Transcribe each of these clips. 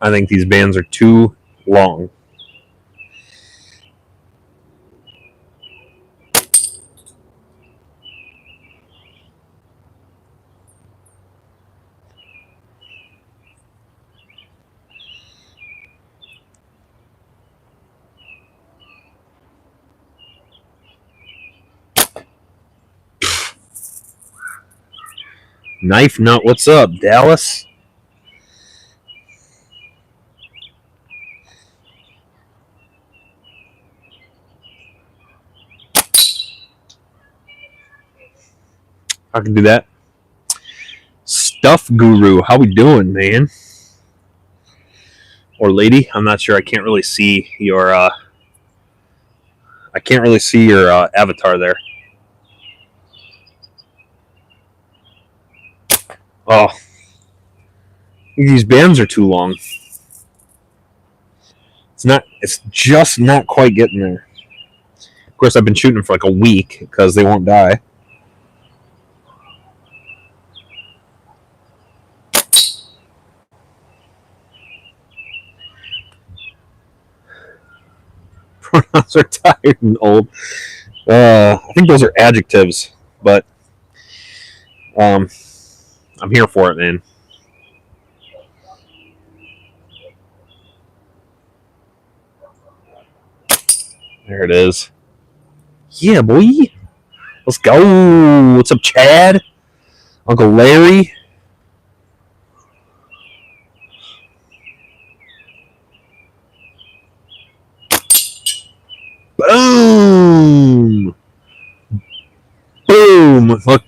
I think these bands are too long. Knife Nut, what's up, Dallas? I can do that. Stuff Guru, how we doing, man? Or lady? I'm not sure. I can't really see your avatar there. Oh, these bands are too long. It's just not quite getting there. Of course, I've been shooting them for like a week because they won't die. Pronouns are tired and old. I think those are adjectives, but I'm here for it, man. There it is. Yeah, boy. Let's go. What's up, Chad? Uncle Larry? Boom! Boom! Look.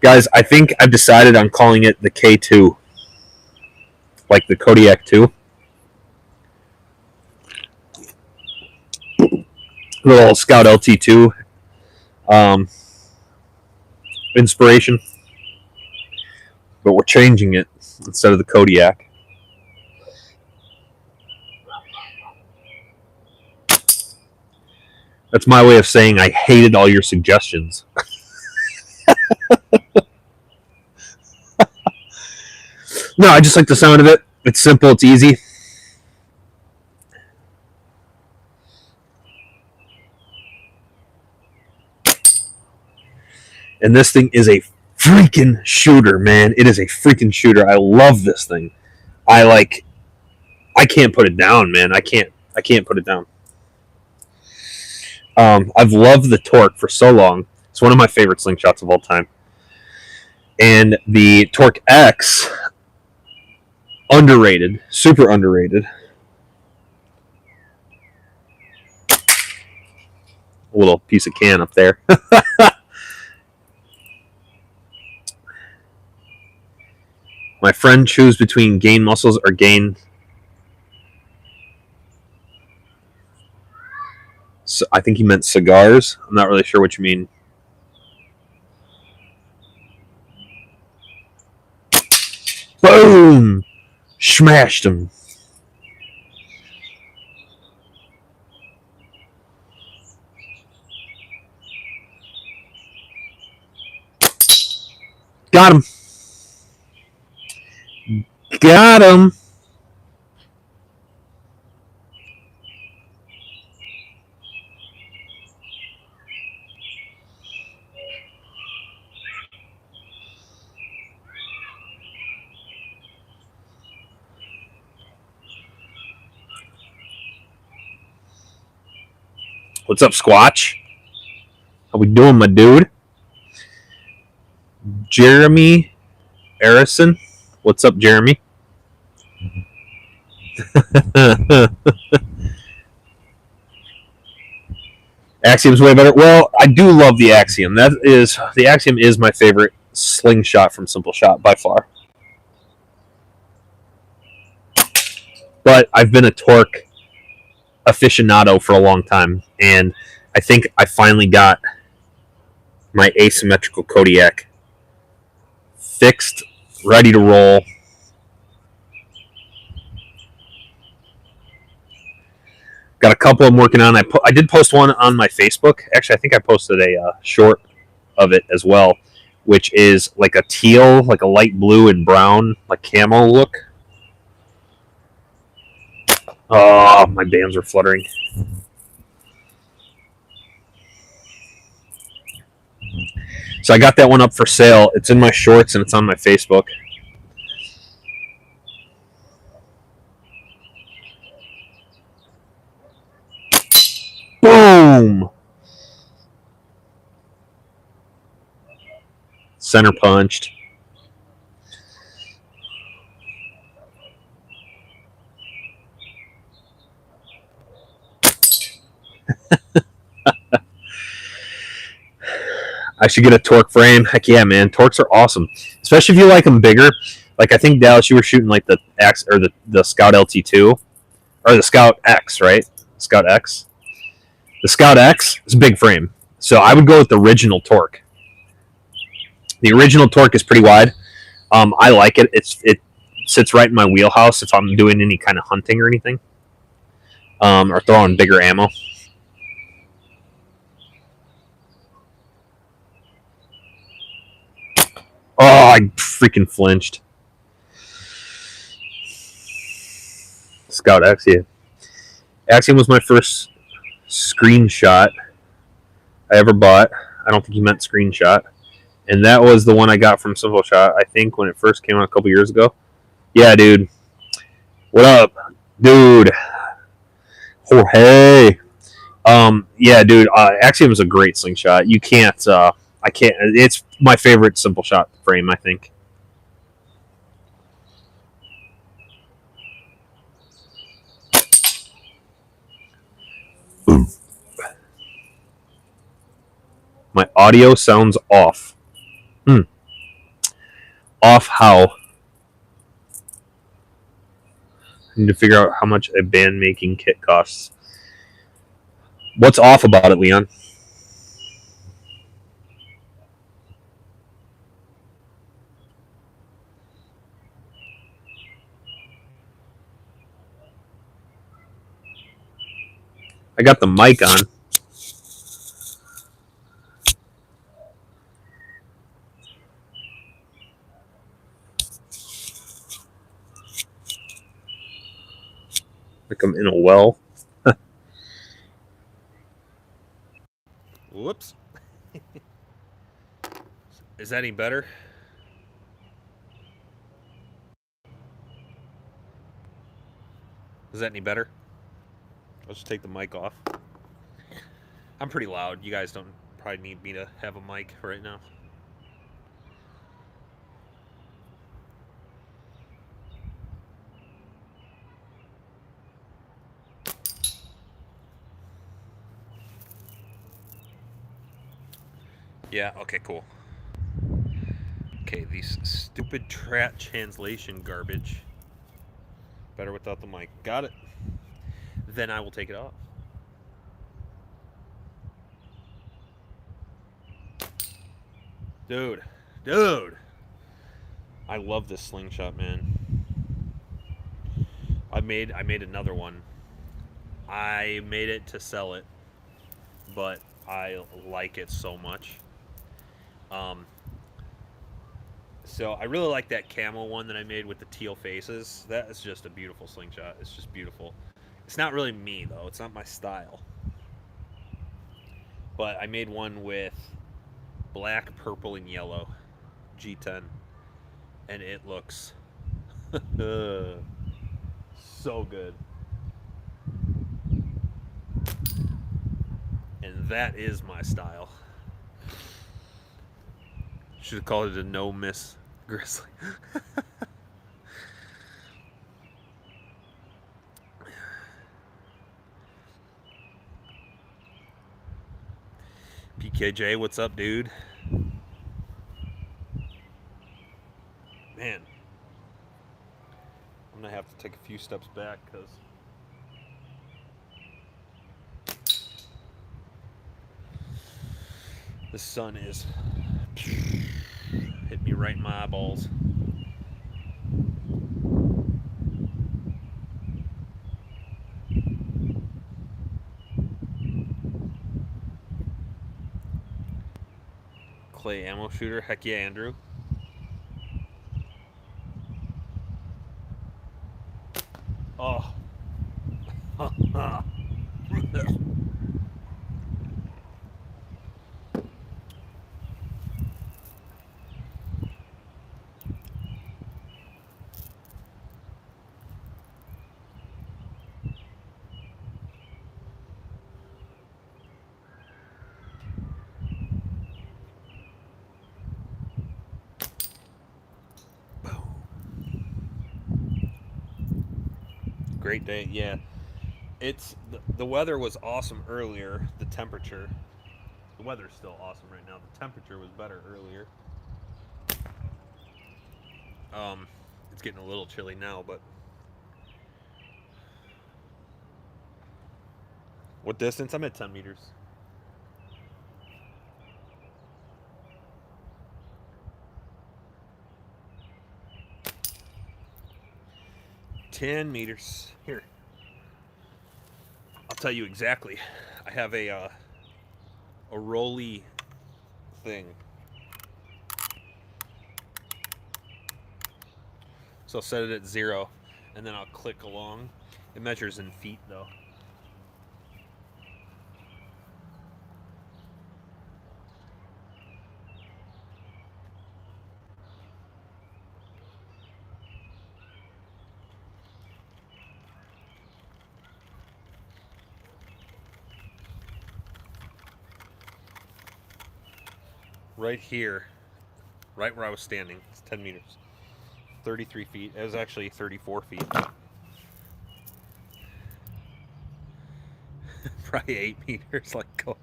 Guys, I think I've decided on calling it the K2. Like the Kodiak 2. Little Scout LT2 inspiration. But we're changing it instead of the Kodiak. That's my way of saying I hated all your suggestions. No, I just like the sound of it. It's simple, it's easy. And this thing is a freaking shooter, man. It is a freaking shooter. I love this thing. I can't put it down, man. I can't put it down. I've loved the Torque for so long. It's one of my favorite slingshots of all time. And the Torque X, underrated, super underrated. A little piece of can up there. My friend choose between gain muscles or gain. So I think he meant cigars. I'm not really sure what you mean. Boom! Smashed him. Got him. Got him. What's up, Squatch? How we doing, my dude? Jeremy Arison. What's up, Jeremy? Axiom's way better. Well, I do love the Axiom. The Axiom is my favorite slingshot from Simple Shot by far. But I've been a Torque aficionado for a long time, and I think I finally got my asymmetrical Kodiak fixed, ready to roll. Got a couple I'm working on. I did post one on my Facebook. Actually, I think I posted a short of it as well, which is like a teal, like a light blue and brown, like camo look. Oh, my bands are fluttering. So I got that one up for sale. It's in my shorts and it's on my Facebook. Boom! Center punched. I should get a torque frame. Heck yeah, man. Torques are awesome. Especially if you like them bigger. Like I think Dallas, you were shooting like the X or the Scout LT2 or the Scout X, right? Scout X. The Scout X is a big frame. So I would go with the original torque. The original torque is pretty wide. I like it. It sits right in my wheelhouse if I'm doing any kind of hunting or anything. Or throwing bigger ammo. Oh, I freaking flinched. Scout X, yeah. Axiom was my first screenshot I ever bought. I don't think he meant screenshot. And that was the one I got from Simple Shot, I think, when it first came out a couple years ago. Yeah, dude. What up, dude? Oh, hey. Yeah, dude. Axiom is a great slingshot. You can't. I can't. It's my favorite Simple Shot frame, I think. My audio sounds off. Off how? I need to figure out how much a band making kit costs. What's off about it, Leon? I got the mic on. Like I'm in a well. Whoops. Is that any better? Is that any better? Let's just take the mic off. I'm pretty loud. You guys don't probably need me to have a mic right now. Yeah, okay, cool. Okay, these stupid translation garbage. Better without the mic. Got it. Then I will take it off. Dude. I love this slingshot, man. I made another one. I made it to sell it, but I like it so much. So I really like that camo one that I made with the teal faces. That is just a beautiful slingshot. It's just beautiful. It's not really me, though. It's not my style. But I made one with black, purple, and yellow G10. And it looks so good. And that is my style. Should have called it a no miss grizzly. PKJ, what's up, dude? Man, I'm gonna have to take a few steps back because the sun is hit me right in my eyeballs. Clay ammo shooter, heck yeah, Andrew. Oh, Ah. Great day, yeah. It's the weather was awesome earlier. The temperature, the weather's still awesome right now. The temperature was better earlier. It's getting a little chilly now, but what distance? I'm at 10 meters. Here, I'll tell you exactly. I have a rolly thing. So I'll set it at 0, and then I'll click along. It measures in feet, though. Right here, right where I was standing, it's 10 meters. 33 feet. It was actually 34 feet. Probably 8 meters, like going.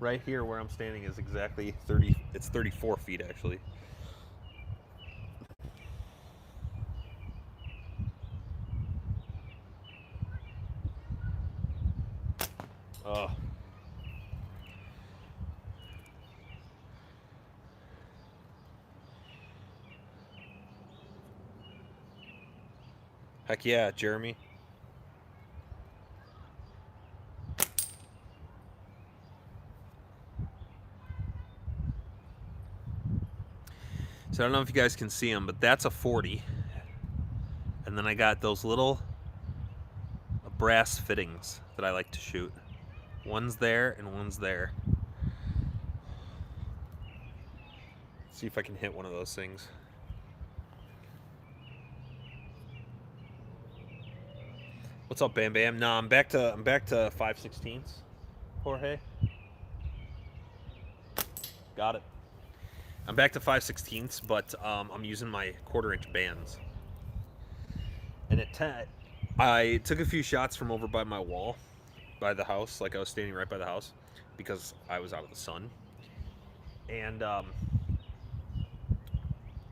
Right here where I'm standing is exactly 30. It's 34 feet, actually. Oh. Heck yeah, Jeremy. So I don't know if you guys can see them, but that's a 40. And then I got those little brass fittings that I like to shoot. One's there and one's there. Let's see if I can hit one of those things. What's up, Bam Bam? No, I'm back to 5/16, Jorge. Got it. I'm back to 5/16, but I'm using my 1/4-inch bands. And I took a few shots from over by my wall, by the house, like I was standing right by the house, because I was out of the sun. And I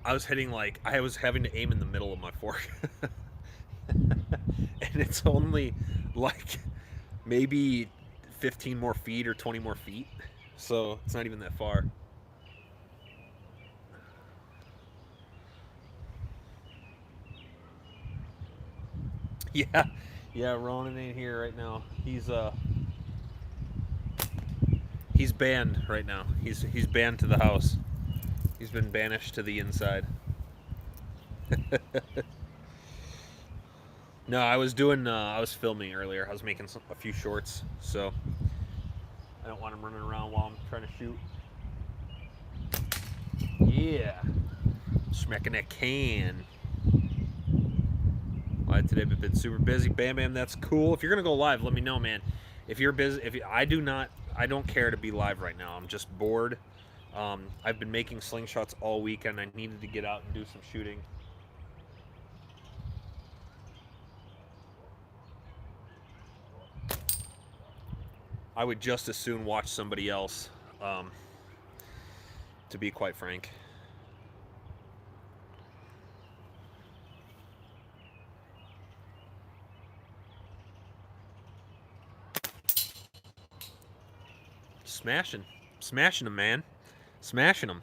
was hitting, like, I was having to aim in the middle of my fork. And it's only like maybe 15 more feet or 20 more feet, so it's not even that far. Yeah, Ronan ain't here right now. He's banned right now. He's banned to the house. He's been banished to the inside. No, I was filming earlier. I was making a few shorts, so I don't want him running around while I'm trying to shoot. Yeah, smacking that can. Why today I've been super busy. Bam Bam, that's cool. If you're gonna go live, let me know, man. If you're busy, I don't care to be live right now. I'm just bored. I've been making slingshots all weekend. I needed to get out and do some shooting. I would just as soon watch somebody else, to be quite frank. Smashing them, man. Smashing them.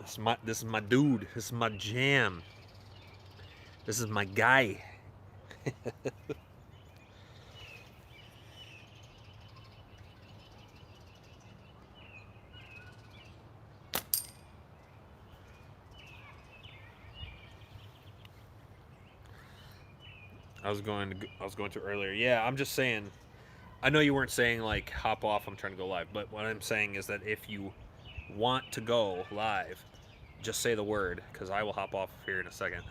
This is my dude. This is my jam. This is my guy. I was going to earlier. Yeah, I'm just saying. I know you weren't saying like hop off. I'm trying to go live, but what I'm saying is that if you want to go live, just say the word, because I will hop off here in a second.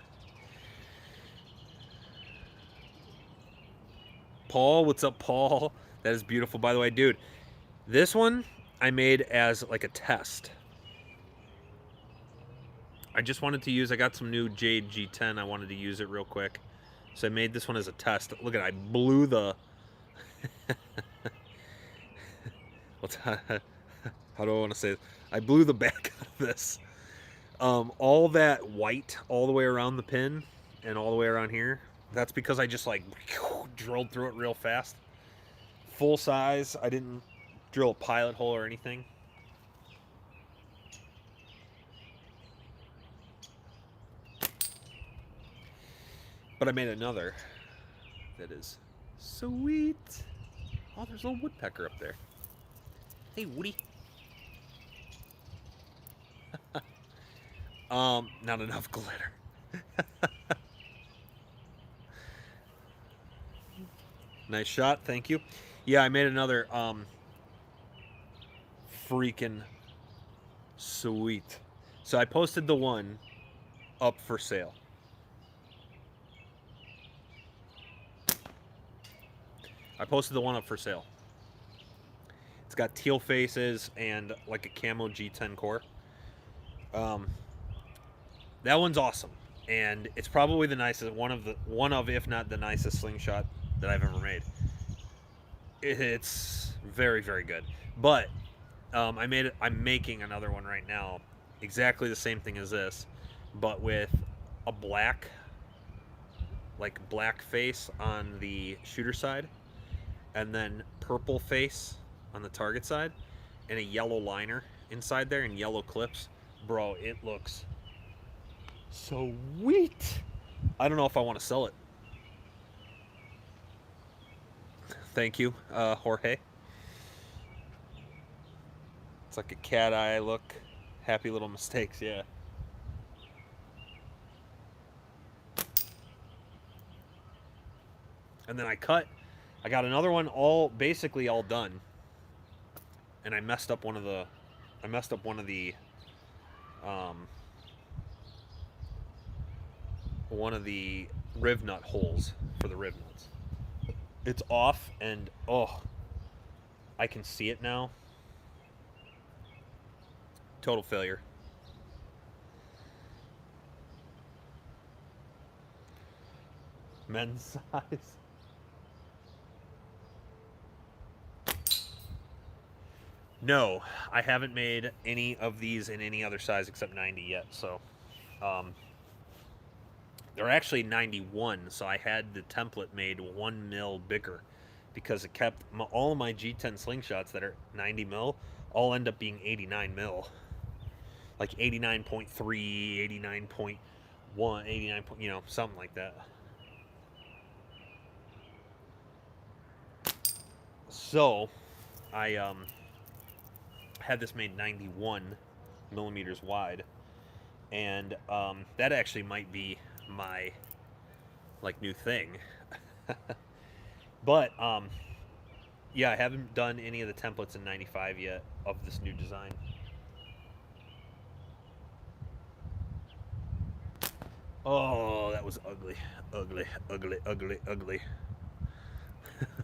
Paul, what's up, Paul? That is beautiful, by the way, dude. This one I made as like a test. I just wanted to use. I got some new Jade G10. I wanted to use it real quick, so I made this one as a test. Look at, I blew the. How do I want to say this? I blew the back out of this. All that white all the way around the pin and all the way around here. That's because I just like drilled through it real fast. Full size. I didn't drill a pilot hole or anything. But I made another that is sweet. Oh, there's a little woodpecker up there. Hey, Woody. Not enough glitter. Nice shot, thank you. Yeah, I made another freaking sweet. So I posted the one up for sale. It's got teal faces and like a camo G10 core. That one's awesome, and it's probably the nicest one of if not the nicest slingshot that I've ever made. It's very, very good. But I'm making another one right now, exactly the same thing as this, but with a black face on the shooter side, and then purple face on the target side, and a yellow liner inside there and yellow clips. Bro, it looks sweet. I don't know if I want to sell it. Thank you, Jorge. It's like a cat eye look. Happy little mistakes, yeah. And then I got another one basically all done. And I messed up one of the riv nut holes for the riv nuts. It's off, and oh, I can see it now. Total failure. Men's size. No, I haven't made any of these in any other size except 90 yet, so they're actually 91, so I had the template made 1 mil bigger because it kept all of my G10 slingshots that are 90 mil all end up being 89 mil. Like 89.3, 89.1, 89, something like that. So, I had this made 91 millimeters wide, and that actually might be my new thing. But yeah, I haven't done any of the templates in 95 yet of this new design. Oh, that was ugly.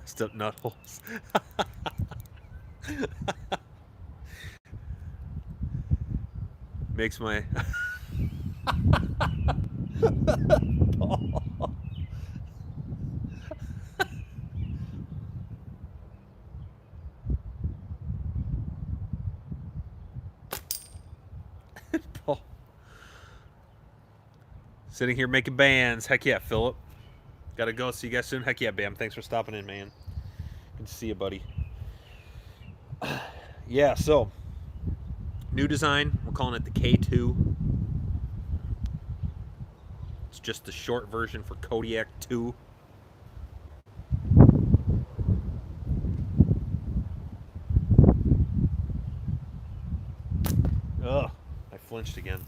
Still nut holes. Makes my Paul. Sitting here making bands. Heck yeah, Philip. Gotta go. See you guys soon. Heck yeah, Bam. Thanks for stopping in, man. Good to see you, buddy. Yeah, so new design. We're calling it the K2. It's just the short version for Kodiak 2. Ugh, I flinched again.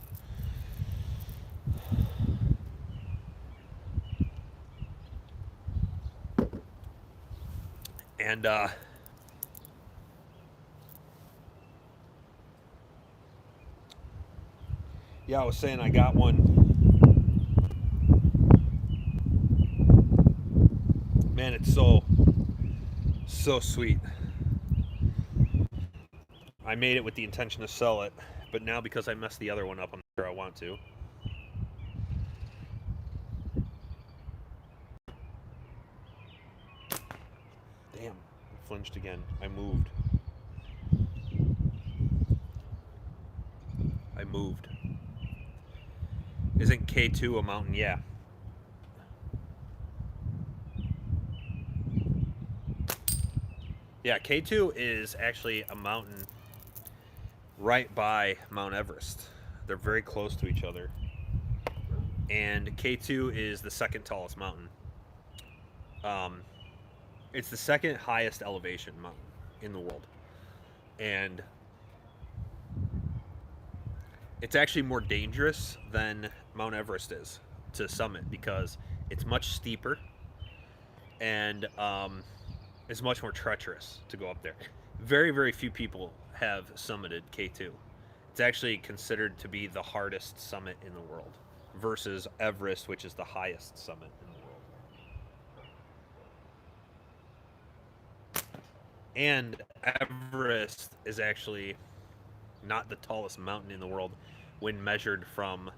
And yeah, I was saying I got one. Man, it's so sweet. I made it with the intention to sell it, but now because I messed the other one up, I'm not sure I want to. Damn, I flinched again. I moved. Isn't K2 a mountain? Yeah. Yeah, K2 is actually a mountain right by Mount Everest. They're very close to each other. And K2 is the second tallest mountain. It's the second highest elevation mountain in the world. And it's actually more dangerous than Mount Everest is to summit because it's much steeper and it's much more treacherous to go up there. Very, very few people have summited K2. It's actually considered to be the hardest summit in the world versus Everest, which is the highest summit in the world. And Everest is actually not the tallest mountain in the world when measured from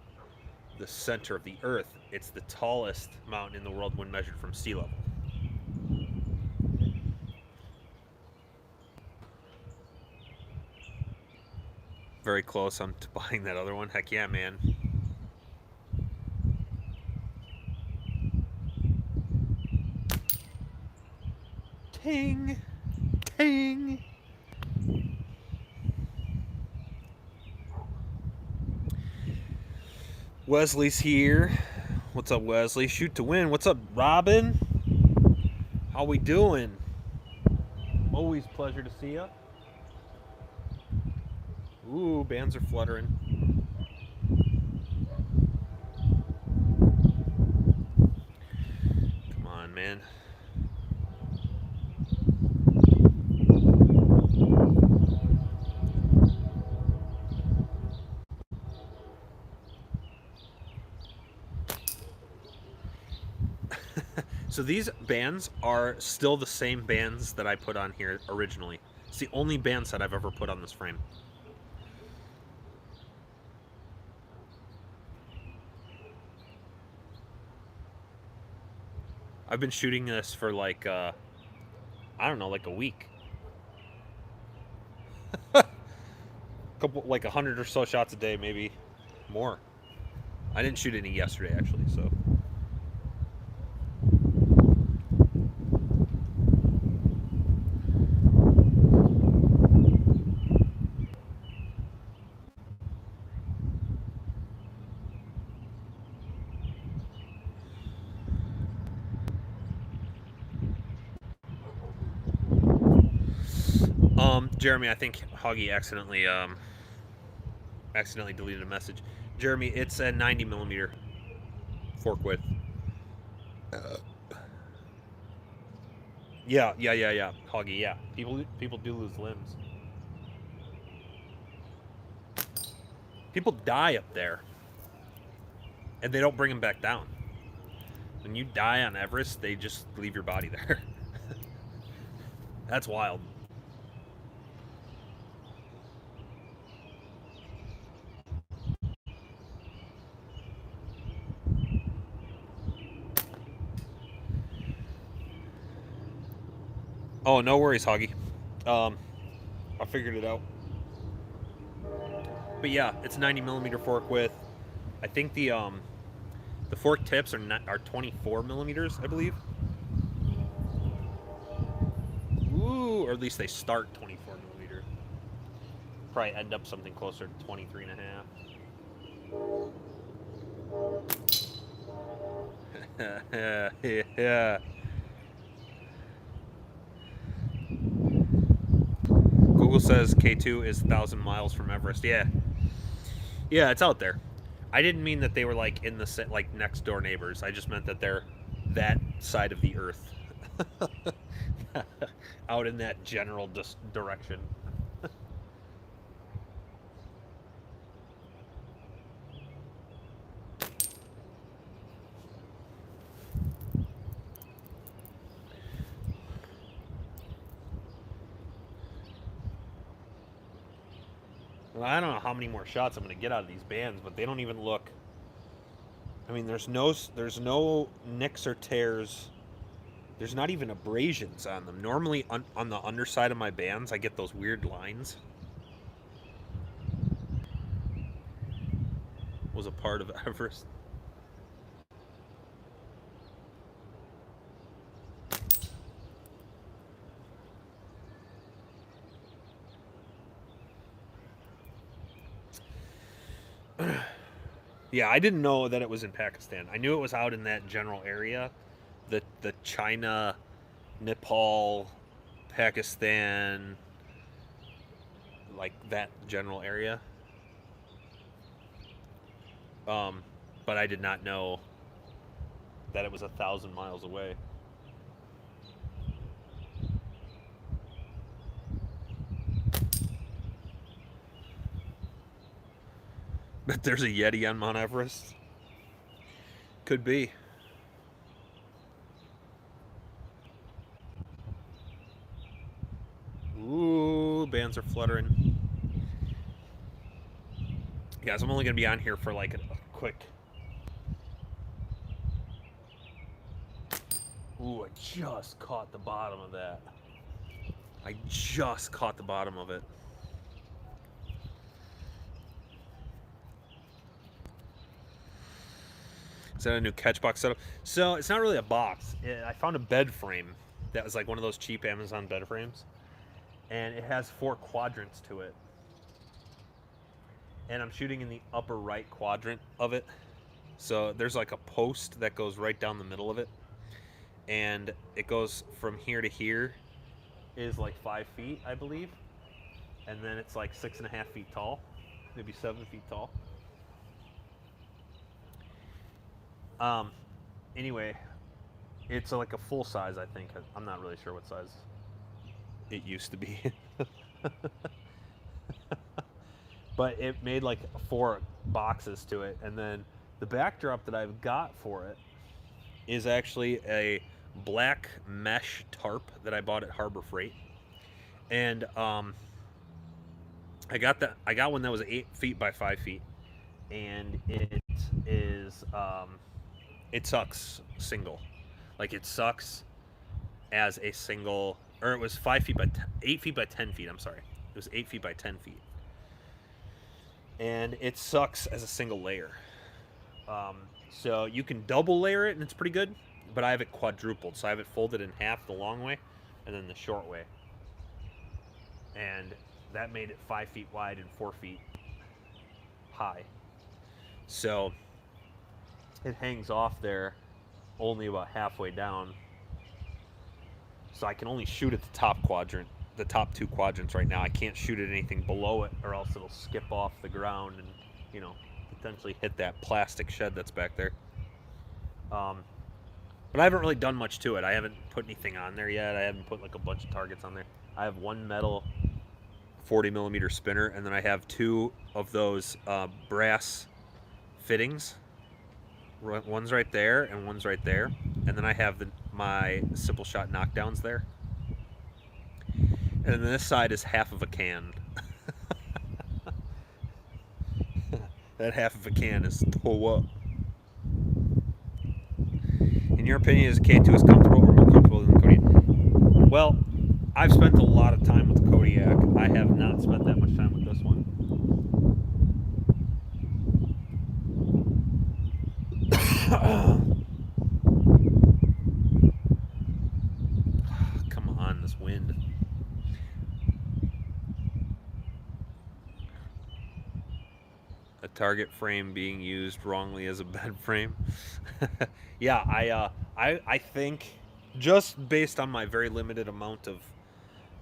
the center of the earth. It's the tallest mountain in the world when measured from sea level. Very close. I'm buying that other one. Heck yeah, man. Ting! Ting! Wesley's here. What's up, Wesley? Shoot to win. What's up, Robin? How we doing? Always pleasure to see you. Ooh, bands are fluttering. Come on, man. So these bands are still the same bands that I put on here originally. It's the only band set I've ever put on this frame. I've been shooting this for like, I don't know, like a week. Like 100 or so shots a day, maybe more. I didn't shoot any yesterday, actually, so. Jeremy, I think Hoggy accidentally deleted a message. Jeremy, it's a 90mm fork width. Yeah. Hoggy, yeah. People do lose limbs. People die up there, and they don't bring them back down. When you die on Everest, they just leave your body there. That's wild. Oh, no worries, Hoggy. I figured it out. But yeah, it's 90mm fork width. I think the fork tips are 24mm, I believe. Ooh, or at least they start 24mm. Probably end up something closer to 23.5. Yeah. Google says K2 is 1,000 miles from Everest. Yeah, it's out there. I didn't mean that they were like in the like next door neighbors. I just meant that they're that side of the earth. out in that general direction. Well, I don't know how many more shots I'm going to get out of these bands, but they don't even look. I mean, there's no nicks or tears. There's not even abrasions on them. Normally, on the underside of my bands, I get those weird lines. Was a part of Everest. Yeah, I didn't know that it was in Pakistan. I knew it was out in that general area, the China, Nepal, Pakistan, like that general area. But I did not know that it was 1,000 miles away. But there's a Yeti on Mount Everest. Could be. Ooh, bands are fluttering. Guys, I'm only going to be on here for like a quick... Ooh, I just caught the bottom of that. I just caught the bottom of it. Is that a new Catchbox setup? So it's not really a box. I found a bed frame that was like one of those cheap Amazon bed frames, and it has 4 quadrants to it. And I'm shooting in the upper right quadrant of it. So there's like a post that goes right down the middle of it, and it goes from here to here is like 5 feet, I believe, and then it's like 6.5 feet tall, maybe 7 feet tall. Anyway, it's like a full size, I think. I'm not really sure what size it used to be. But it made like 4 boxes to it. And then the backdrop that I've got for it is actually a black mesh tarp that I bought at Harbor Freight. And I got one that was 8 feet by 5 feet. And it is... it sucks single. Like, it sucks as a single, or it was 8 feet by 10 feet. I'm sorry, it was 8 feet by 10 feet, and it sucks as a single layer. So you can double layer it, and it's pretty good. But I have it quadrupled, so I have it folded in half the long way, and then the short way, and that made it 5 feet wide and 4 feet high. So it hangs off there only about halfway down. So I can only shoot at the top quadrant, the top 2 quadrants right now. I can't shoot at anything below it, or else it'll skip off the ground and, you know, potentially hit that plastic shed that's back there. But I haven't really done much to it. I haven't put anything on there yet. I haven't put like a bunch of targets on there. I have one metal 40mm spinner, and then I have 2 of those brass fittings. One's right there and one's right there, and then I have my Simple Shot knockdowns there, and then this side is half of a can. That half of a can is toe up. In your opinion, is K2 as comfortable or more comfortable than the Kodiak? Well, I've spent a lot of time with the Kodiak. I have not spent that much time with this one. Come on, this wind. A target frame being used wrongly as a bed frame. Yeah, I think, just based on my very limited amount of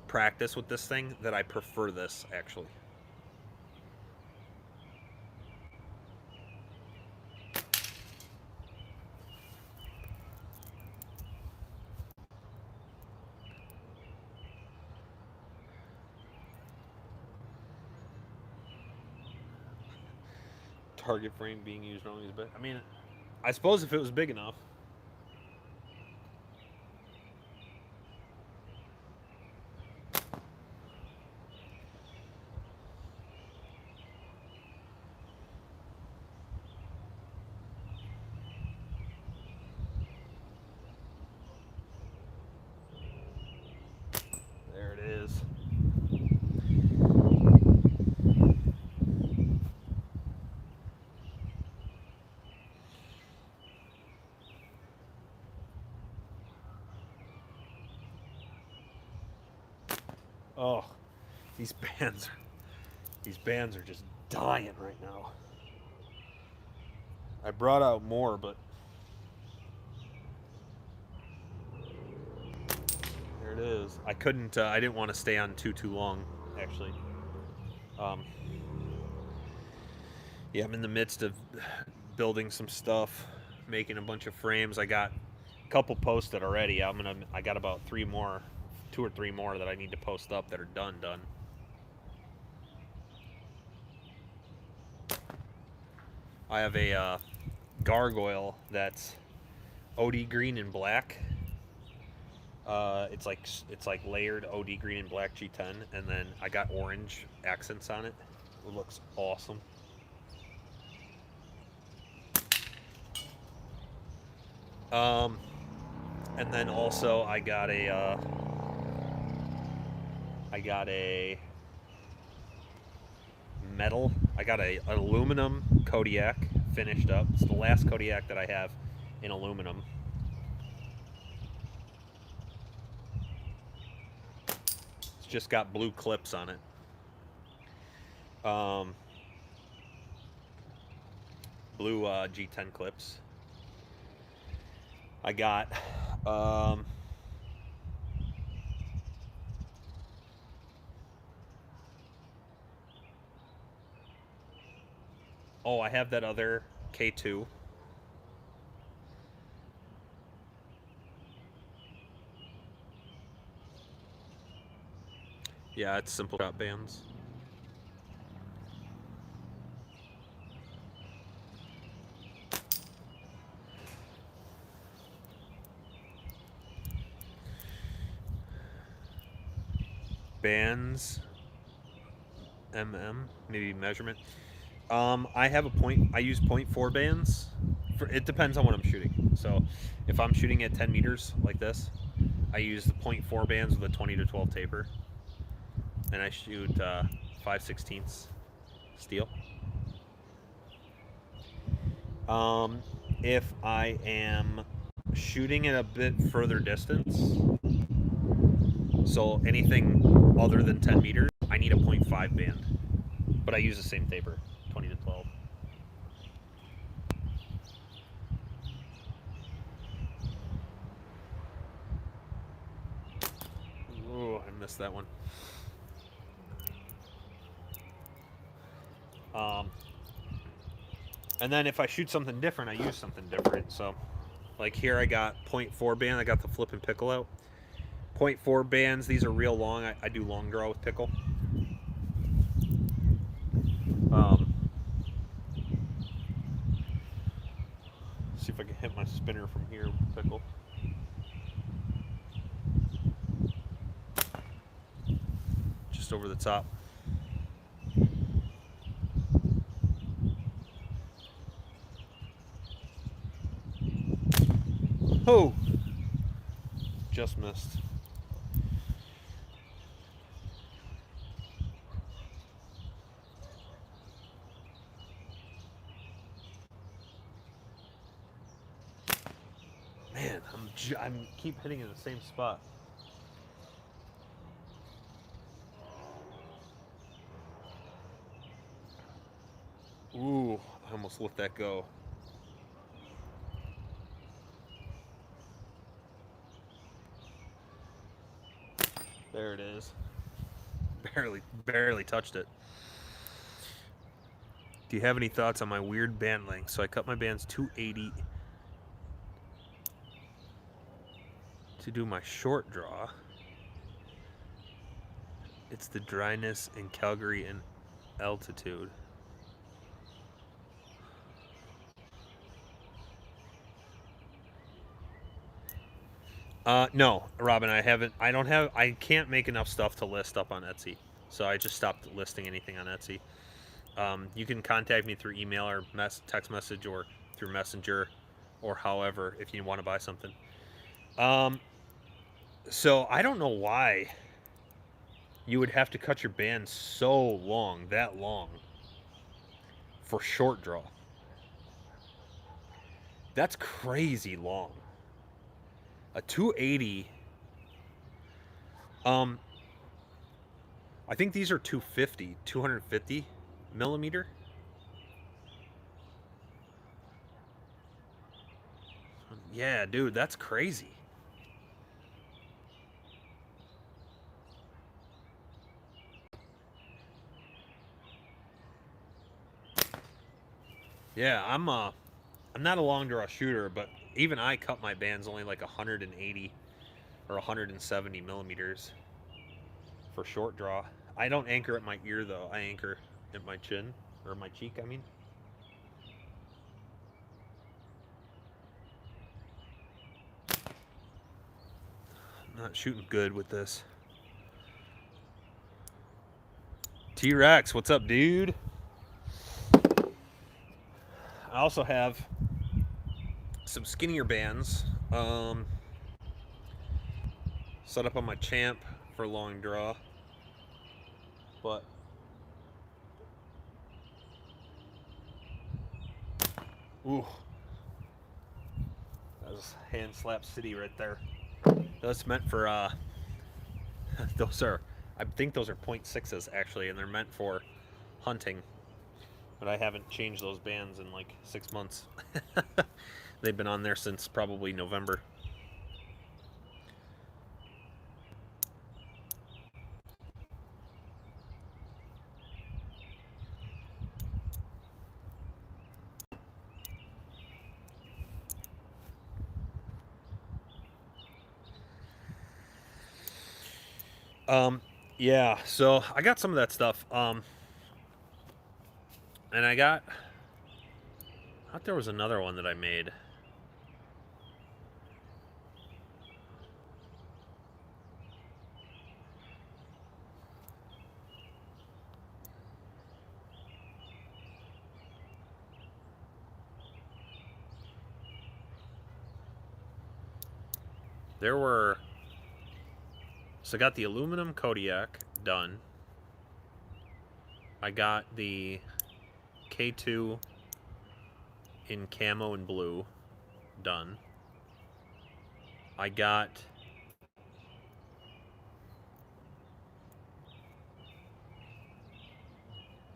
practice with this thing, that I prefer this, actually. target frame being used wrong is bad. I mean, I suppose if it was big enough. There it is. Oh, these bands are just dying right now. I brought out more, but there it is. I couldn't. I didn't want to stay on too long, actually. Yeah, I'm in the midst of building some stuff, making a bunch of frames. I got a couple posted already. I got about 2 or 3 more that I need to post up that are done. I have a gargoyle that's OD green and black. It's like layered OD green and black G10, and then I got orange accents on it. It looks awesome. And then also I got a metal. I got an aluminum Kodiak finished up. It's the last Kodiak that I have in aluminum. It's just got blue clips on it. Blue G10 clips. I got oh, I have that other K2. Yeah, it's simple shot bands. Bands, maybe measurement. I have a point. I use 0.4 bands. It depends on what I'm shooting. So, if I'm shooting at 10 meters like this, I use the 0.4 bands with a 20 to 12 taper, and I shoot 5/16 steel. If I am shooting at a bit further distance, so anything other than 10 meters, I need a 0.5 band, but I use the same taper, 20 to 12. Ooh, I missed that one. And then if I shoot something different, I use something different. So, like here I got 0.4 band. I got the flip and pickle out. 0.4 bands. These are real long. I do long draw with pickle. See if I can hit my spinner from here with pickle. Just over the top. Oh! Just missed. Man, I'm keep hitting in the same spot. Ooh, I almost let that go. There it is. Barely touched it. Do you have any thoughts on my weird band length? So I cut my bands 280 to do my short draw. It's the dryness in Calgary and altitude. No, Robin, I can't make enough stuff to list up on Etsy. So I just stopped listing anything on Etsy. You can contact me through email or text message or through Messenger or however if you want to buy something. So I don't know why you would have to cut your band so long, that long, for short draw. That's crazy long. A 280. I think these are 250 millimeter. Yeah, dude, that's crazy. Yeah, I'm not a long draw shooter, but even I cut my bands only like 180 or 170 millimeters for short draw. I don't anchor at my ear though. I anchor at my chin or my cheek, I mean. I'm not shooting good with this. T-Rex, what's up, dude? I also have some skinnier bands set up on my Champ for long draw, but ooh, that was hand slap city right there. That's meant for those are, I think those are .6s actually, and they're meant for hunting, but I haven't changed those bands in like 6 months. They've been on there since probably November. Yeah, so I got some of that stuff. And I thought there was another one that I made. So I got the aluminum Kodiak done. I got the K2 in camo and blue done. I got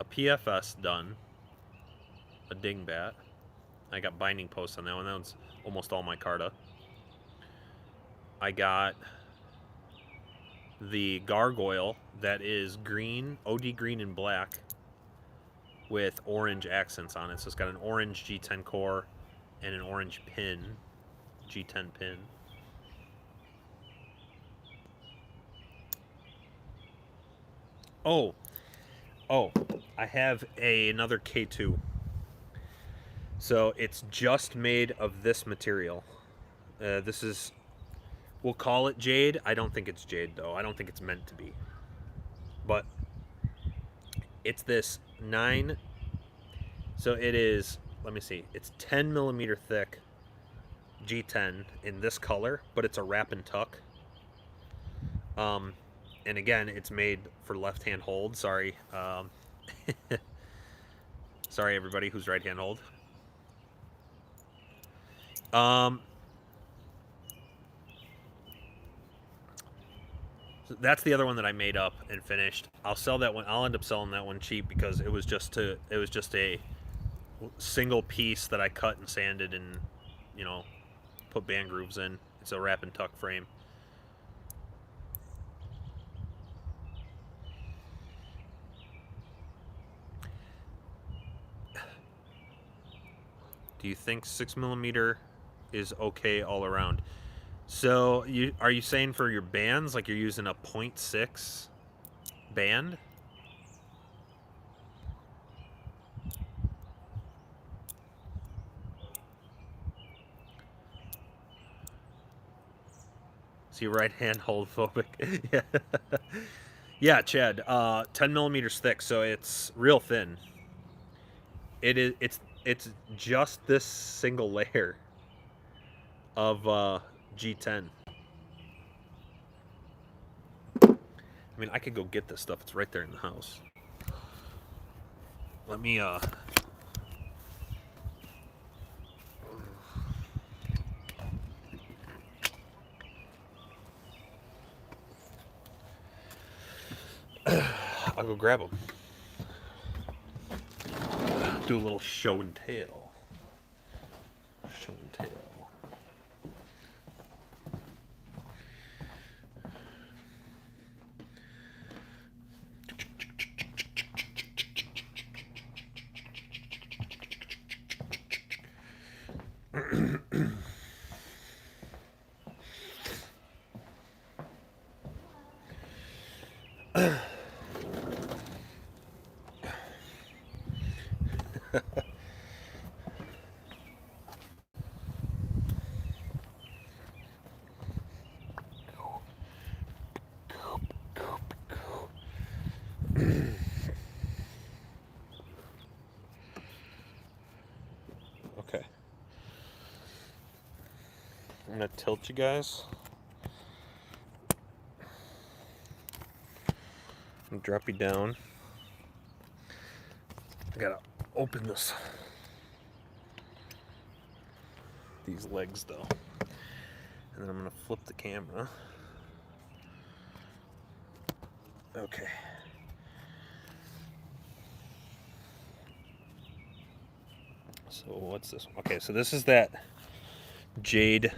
a PFS done, a dingbat. I got binding posts on that one. That one's almost all micarta. I got the gargoyle that is green, OD green and black with orange accents on it. So it's got an orange G10 core and an orange pin, G10 pin. Oh, I have another K2. So it's just made of this material. This is, we'll call it jade. I don't think it's jade though. I don't think it's meant to be. But it's this 9, so it is, let me see, it's 10 millimeter thick G10 in this color, but it's a wrap and tuck. And again, it's made for left-hand hold. Sorry. Sorry, everybody who's right-hand hold. So that's the other one that I made up and finished. I'll sell that one. I'll end up selling that one cheap because it was just a single piece that I cut and sanded and, you know, put band grooves in. It's a wrap and tuck frame. Do you think 6mm is okay all around? So are you saying for your bands, like you're using a .6 band? See, right hand hold phobic. Yeah. Yeah, Chad. 10 millimeters thick, so it's real thin. It's just this single layer of G10. I mean, I could go get this stuff. It's right there in the house. Let me I'll go grab them. Do a little show and tell. Show and tell. Okay. I'm gonna tilt you guys. And drop you down. I gotta open these legs though. And then I'm gonna flip the camera. Okay. So what's this one? Okay, so this is that Jade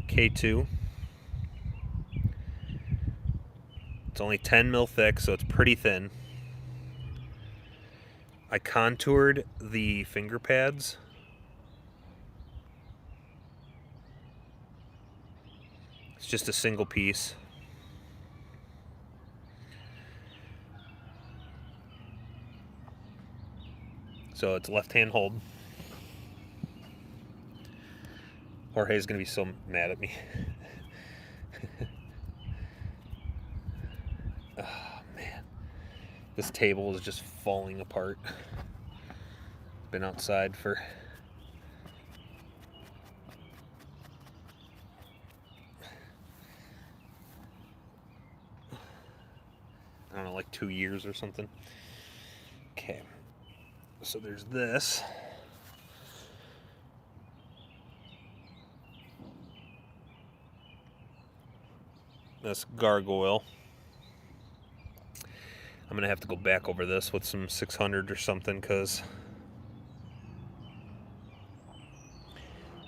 K2. It's only 10 mil thick, so it's pretty thin. I contoured the finger pads. It's just a single piece. So it's left-hand hold. Jorge's gonna be so mad at me. Oh man, this table is just falling apart. Been outside for I don't know, like 2 years or something. Okay, so there's this. This gargoyle. I'm gonna have to go back over this with some 600 or something because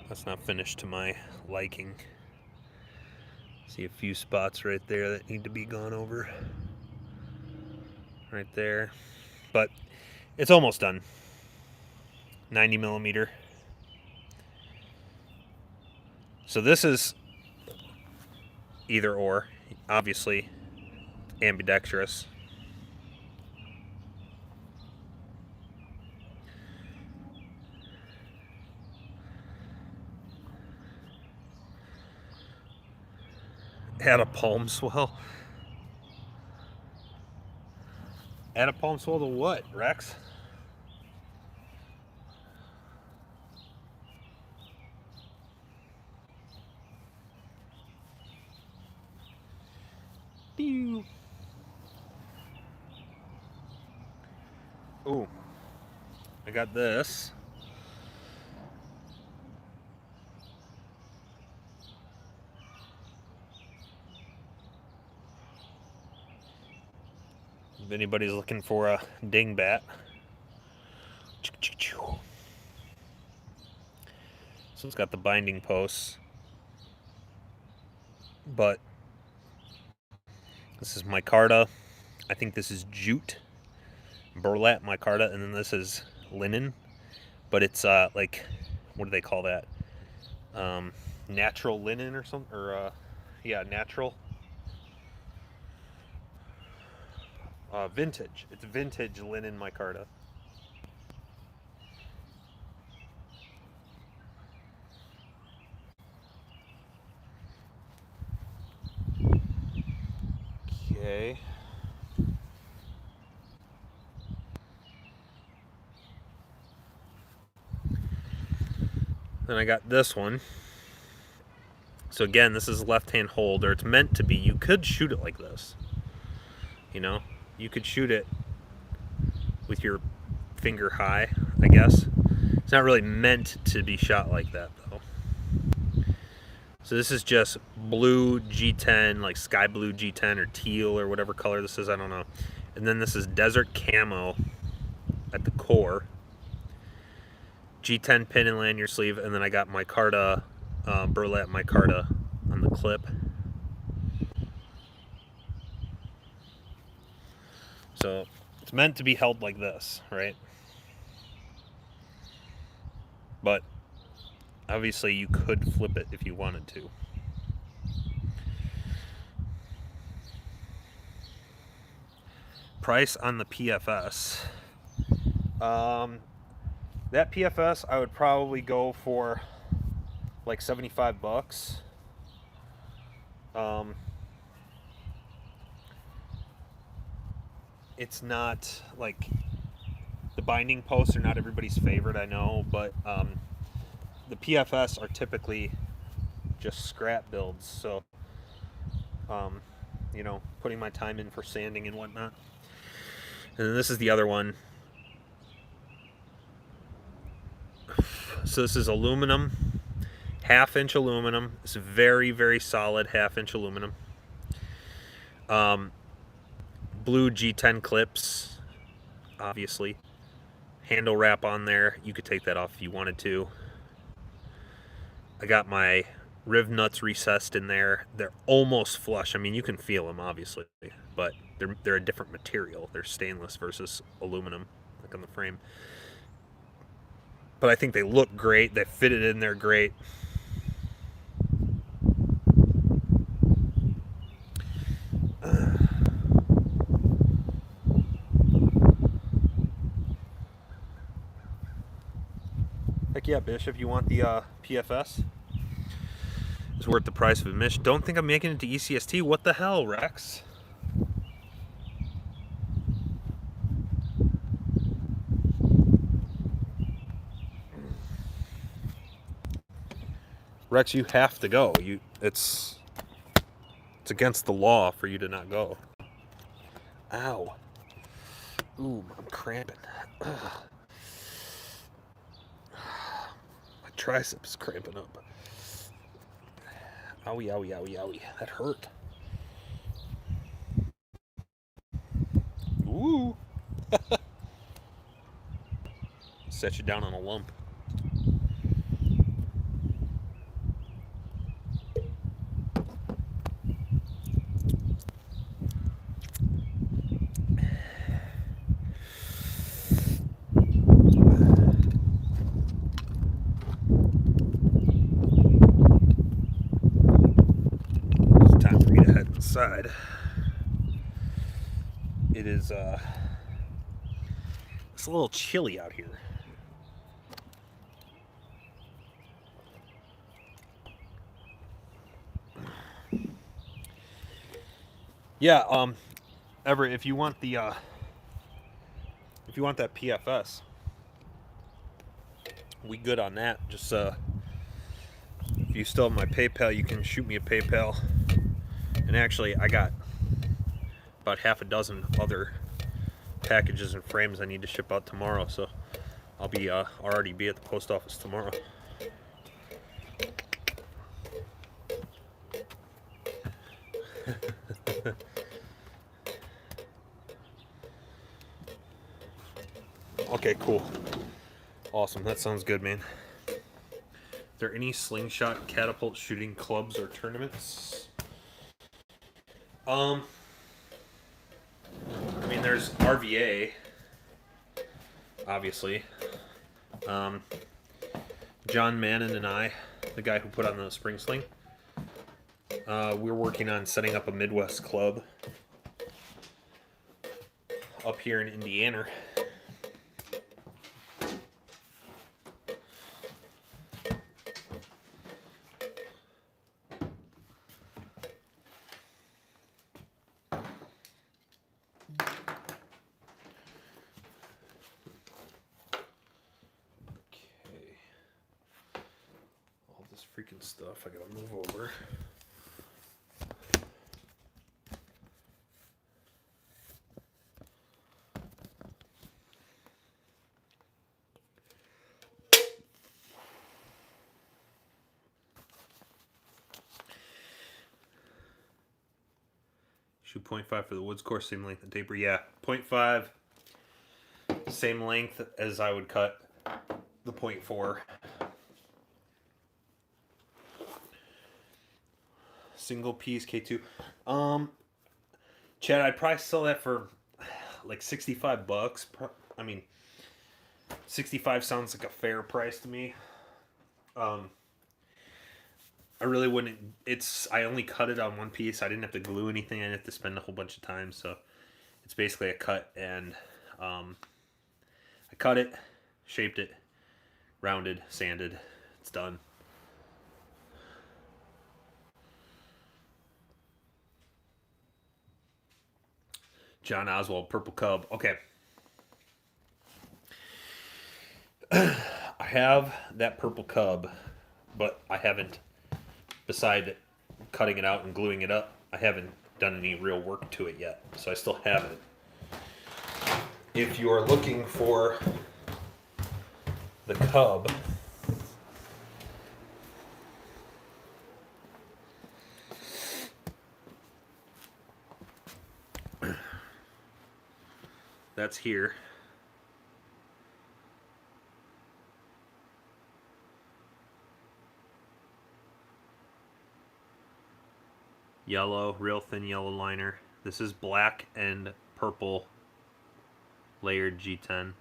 that's not finished to my liking. See a few spots right there that need to be gone over. Right there. But it's almost done. 90 millimeter. So this is either or, obviously ambidextrous. Add a palm swell. Add a palm swell to what, Rex? Ooh, I got this. If anybody's looking for a dingbat. So it's got the binding posts. But this is micarta. I think this is jute. Burlap micarta, and then this is linen. But it's like, what do they call that? Natural linen or something? Or yeah, natural. Vintage. It's vintage linen micarta. RVA. Then I got this one. So again, this is left-hand hold, or it's meant to be. You could shoot it like this. You know, you could shoot it with your finger high, I guess. It's not really meant to be shot like that, though. So this is just blue G10, like sky blue G10 or teal or whatever color this is, I don't know. And then this is desert camo at the core. G10 pin and lanyard sleeve, and then I got micarta, burlap micarta on the clip. So it's meant to be held like this, right? But obviously you could flip it if you wanted to. Price on the PFS. That PFS I would probably go for like 75 bucks. It's not like the binding posts are not everybody's favorite, I know, but the PFS are typically just scrap builds, so you know, putting my time in for sanding and whatnot. And then this is the other one. So this is aluminum, 1/2 inch aluminum. It's very, very solid 1/2 inch aluminum. Blue G10 clips, obviously. Handle wrap on there. You could take that off if you wanted to. I got my riv nuts recessed in there. They're almost flush. I mean, you can feel them, obviously, but they're a different material. They're stainless versus aluminum, like on the frame. But I think they look great. They fitted in there great. Heck yeah, Bishop, you want the PFS? It's worth the price of admission. Don't think I'm making it to ECST. What the hell, Rex? Rex, you have to go. It's against the law for you to not go. Ow. Ooh, I'm cramping. Ugh. My triceps cramping up. Owie, owie, owie, owie. That hurt. Ooh. Set you down on a lump. Inside. It is it's a little chilly out here. Yeah, Everett, if you want the if you want that PFS, we good on that. Just if you still have my PayPal, you can shoot me a PayPal. And actually, I got about 6 other packages and frames I need to ship out tomorrow, so I'll be already be at the post office tomorrow. Okay, cool. Awesome. That sounds good, man. Are there any slingshot catapult shooting clubs or tournaments? I mean, there's RVA, obviously. John Mannon and I, the guy who put on the spring sling, we're working on setting up a Midwest club up here in Indiana. this freaking stuff. I gotta move over. Shoot 0.5 for the woods core, same length of taper. Yeah, 0.5, same length as I would cut the 0.4. Single piece K2. Chad, I'd probably sell that for like $65. I mean, 65 sounds like a fair price to me. I really wouldn't. I only cut it on one piece. I didn't have to glue anything. I didn't have to spend a whole bunch of time. So it's basically a cut, and I cut it, shaped it, rounded, sanded. It's done. John Oswald, Purple Cub. Okay. I have that Purple Cub, but I haven't, beside cutting it out and gluing it up, I haven't done any real work to it yet. So I still have it. If you are looking for the Cub, that's here. Yellow, real thin yellow liner. This is black and purple layered G10.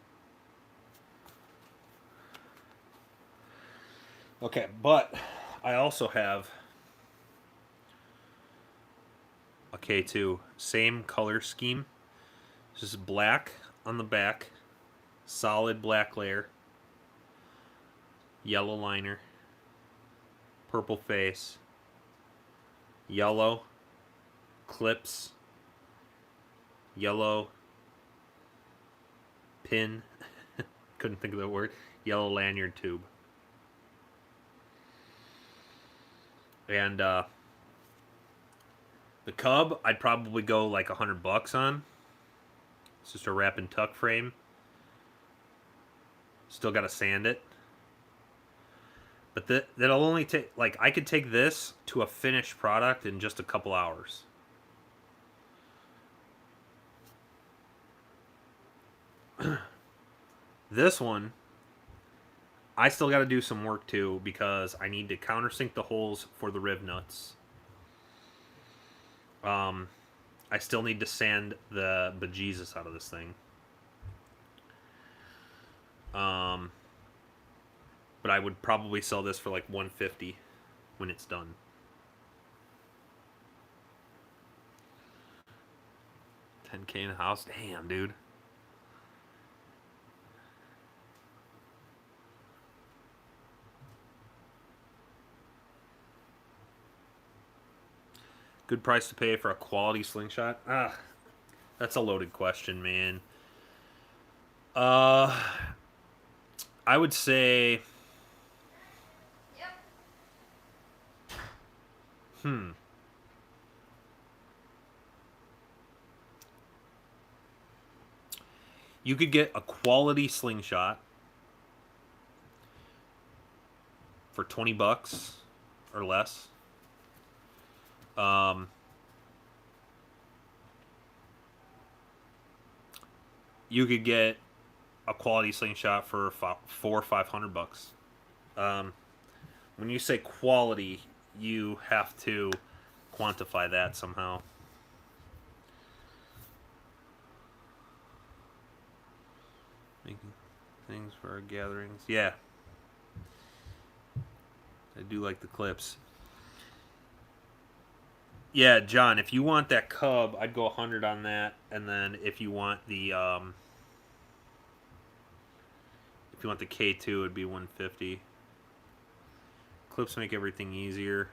Okay, but I also have a K2. Same color scheme. This is black on the back. Solid black layer. Yellow liner. Purple face. Yellow clips, yellow pin, couldn't think of the word, yellow lanyard tube. And the Cub, I'd probably go like $100 on. It's just a wrap and tuck frame. Still got to sand it. But that'll only take, like, I could take this to a finished product in just a couple hours. This one, I still got to do some work to, because I need to countersink the holes for the riv nuts. I still need to sand the bejesus out of this thing. But I would probably sell this for like $150 when it's done. $10K in a house? Damn, dude. Good price to pay for a quality slingshot? That's a loaded question, man. I would say... You could get a quality slingshot for $20 or less. You could get a quality slingshot for $400 or $500. When you say quality, you have to quantify that somehow. Making things for our gatherings. Yeah. I do like the clips. Yeah, John, if you want that Cub, I'd go 100 on that. And then if you want the K2, it'd be 150. Clips make everything easier.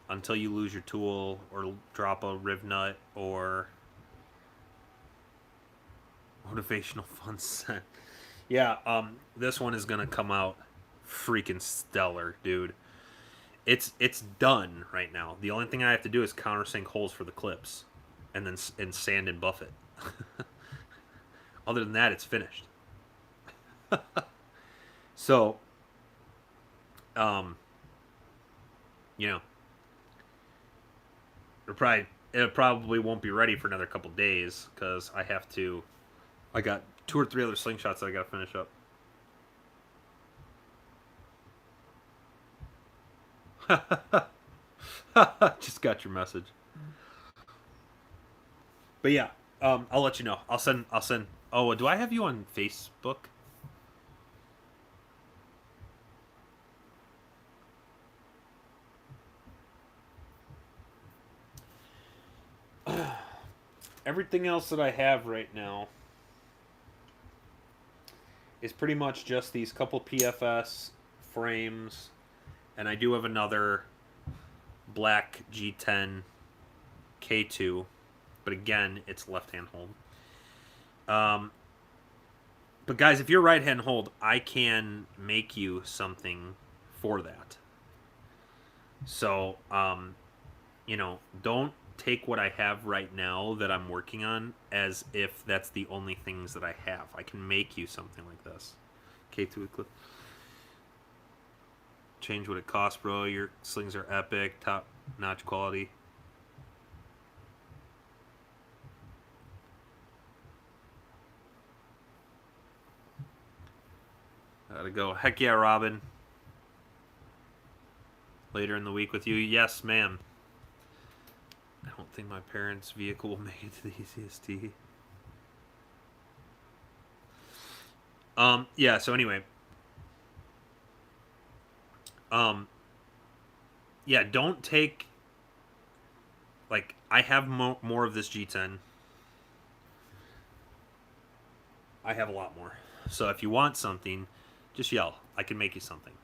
Until you lose your tool or drop a riv nut or motivational fun set. Yeah, this one is gonna come out freaking stellar, dude. It's done right now. The only thing I have to do is countersink holes for the clips, and then sand and buff it. Other than that, it's finished. So, um, you know, it probably won't be ready for another couple days because I have to. I got 2 or 3 other slingshots that I got to finish up. Just got your message. But yeah, I'll let you know. I'll send. Oh, do I have you on Facebook? Everything else that I have right now is pretty much just these couple PFS frames, and I do have another black G10 K2, but again, it's left-hand hold. But guys, if you're right-hand hold, I can make you something for that. So, don't take what I have right now that I'm working on as if that's the only things that I have. I can make you something like this. K2 clip. Change what it costs, bro. Your slings are epic, top-notch quality. Gotta go. Heck yeah, Robin. Later in the week with you. Yes, ma'am. I don't think my parents' vehicle will make it to the ECST. Yeah, so anyway. Yeah, don't take... Like, I have more of this G10. I have a lot more. So if you want something, just yell. I can make you something.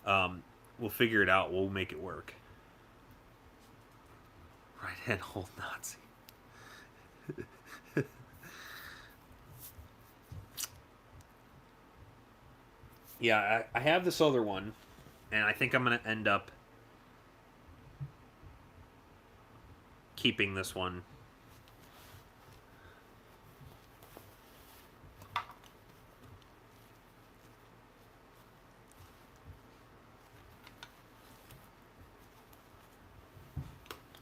We'll figure it out. We'll make it work. Right hand hold Nazi. Yeah, I have this other one, and I think I'm going to end up keeping this one.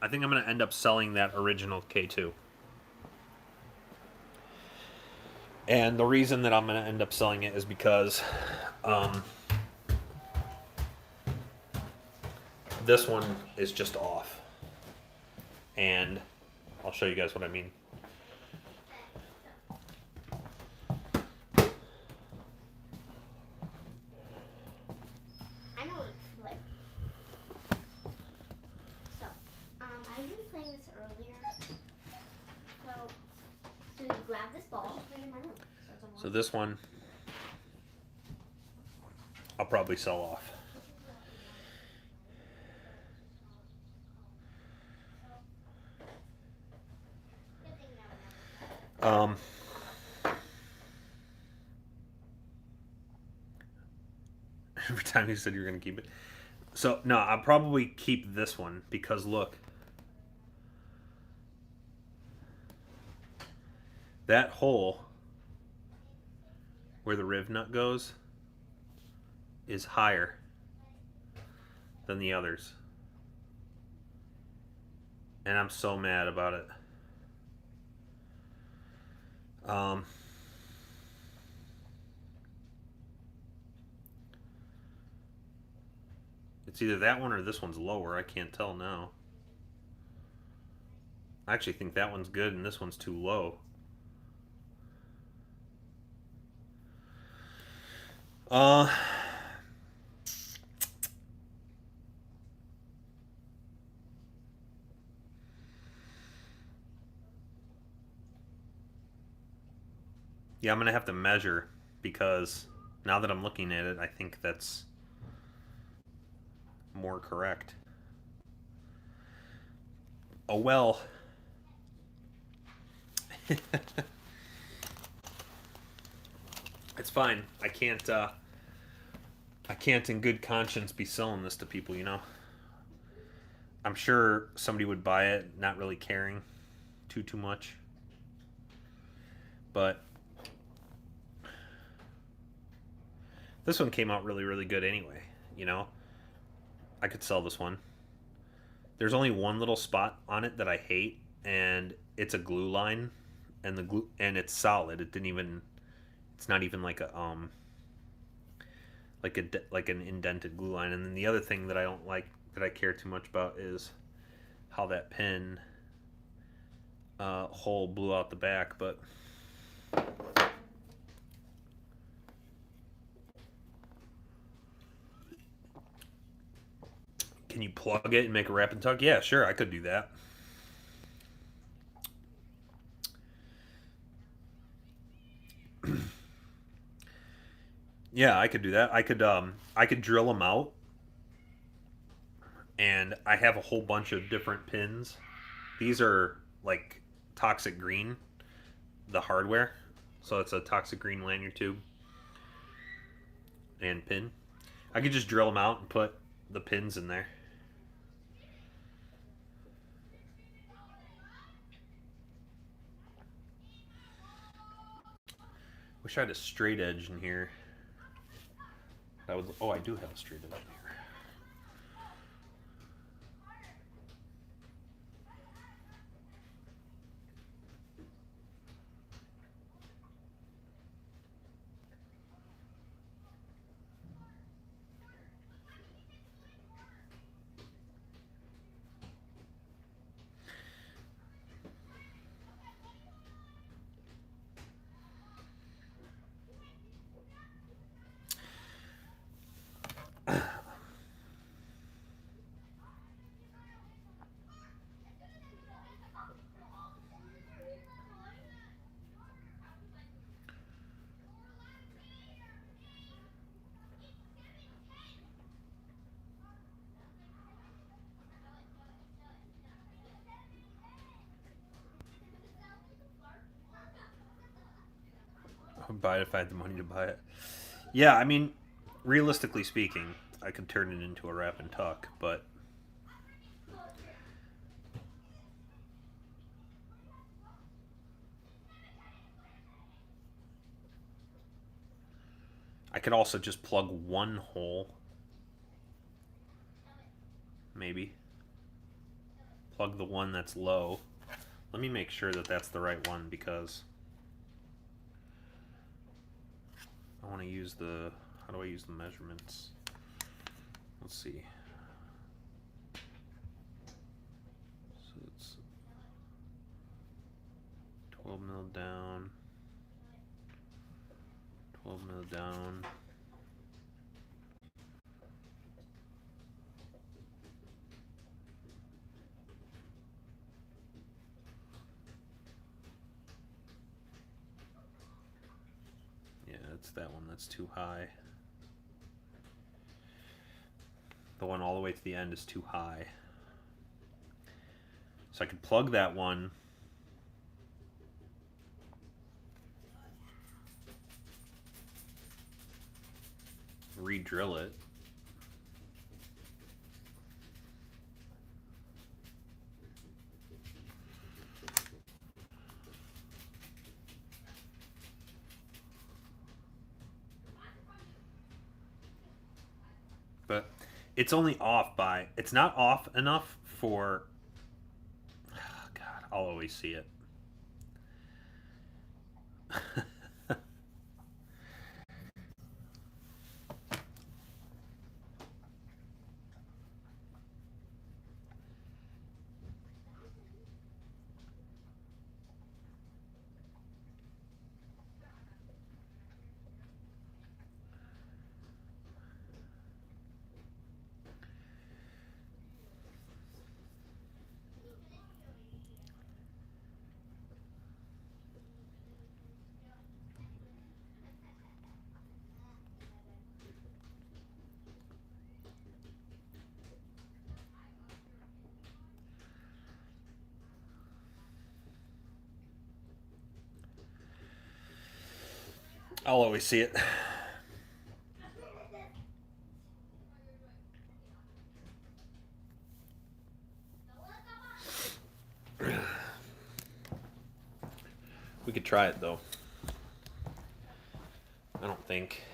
I think I'm going to end up selling that original K2. And the reason that I'm going to end up selling it is because this one is just off. And I'll show you guys what I mean. I know it's like. So, I've been playing this earlier. So you grab this ball. So this one, I'll probably sell off. Every time you said you were going to keep it. So, no, I'll probably keep this one because look. That hole where the riv nut goes is higher than the others. And I'm so mad about it. It's either that one or this one's lower. I can't tell now. I actually think that one's good and this one's too low. Yeah, I'm going to have to measure because now that I'm looking at it, I think that's more correct. Oh, well. It's fine. I can't in good conscience be selling this to people, you know. I'm sure somebody would buy it, not really caring too much. But this one came out really good anyway, you know. I could sell this one. There's only one little spot on it that I hate, and it's a glue line, and the glue, and it's solid. It didn't even, it's not even like a like an indented glue line. And then the other thing that I don't like, that I care too much about, is how that pin hole blew out the back. But can you plug it and make a wrap and tuck? Yeah, sure, I could do that. Yeah, I could do that. I could drill them out, and I have a whole bunch of different pins. These are like toxic green, the hardware. So it's a toxic green lanyard tube and pin. I could just drill them out and put the pins in there. Wish I had a straight edge in here. That would. Oh, I do have a straight edge in here. I'd buy it if I had the money to buy it. Yeah, I mean, realistically speaking, I could turn it into a wrap and tuck, but I could also just plug one hole. Maybe. Plug the one that's low. Let me make sure that that's the right one, because I want to use the... How do I use the measurements? Let's see. So it's 12 mil down. 12 mil down. Yeah, it's that one that's too high. The one all the way to the end is too high. So I could plug that one. Re-drill it. But it's only off by... It's not off enough for... Oh, God, I'll always see it. I'll always see it. We could try it though. I don't think.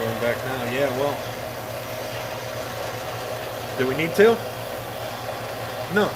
Going back now. Yeah, well. Do we need to? No.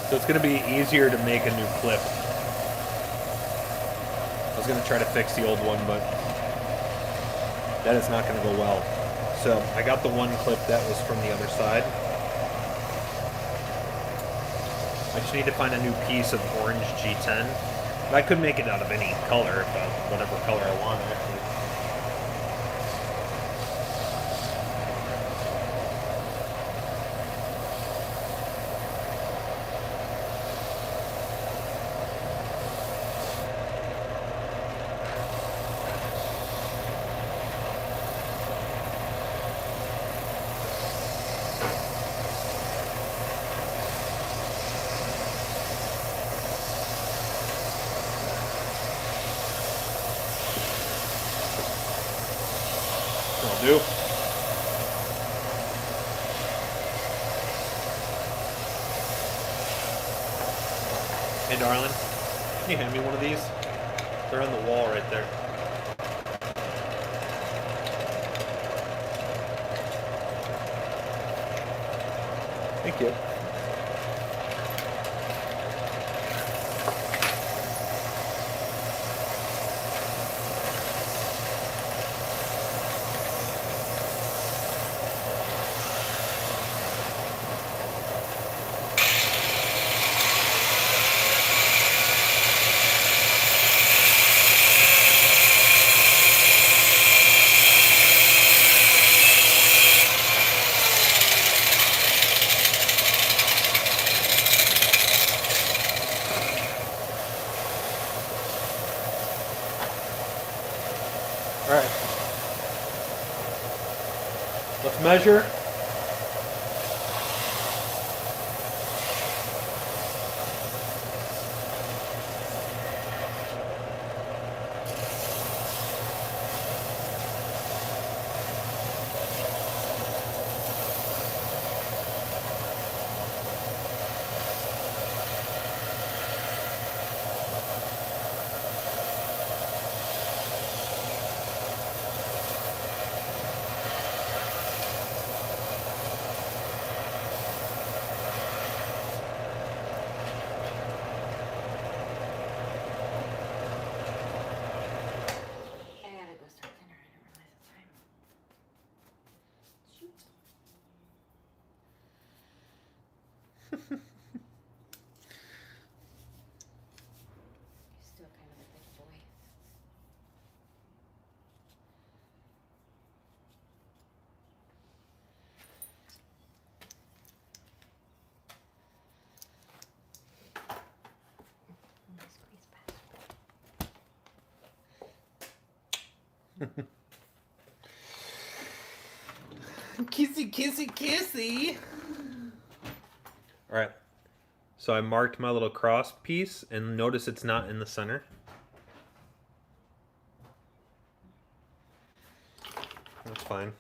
So it's going to be easier to make a new clip. I was going to try to fix the old one, but that is not going to go well. So I got the one clip that was from the other side. I just need to find a new piece of orange G10. I could make it out of any color, but whatever color I want, actually. Do. Hey, darling, can you hand me one of these? They're on the wall right there. Thank you. All right. Let's measure. Still kind of a big boy. Squeeze past. Kissy, kissy, kissy. All right. So I marked my little cross piece, and notice it's not in the center. That's fine.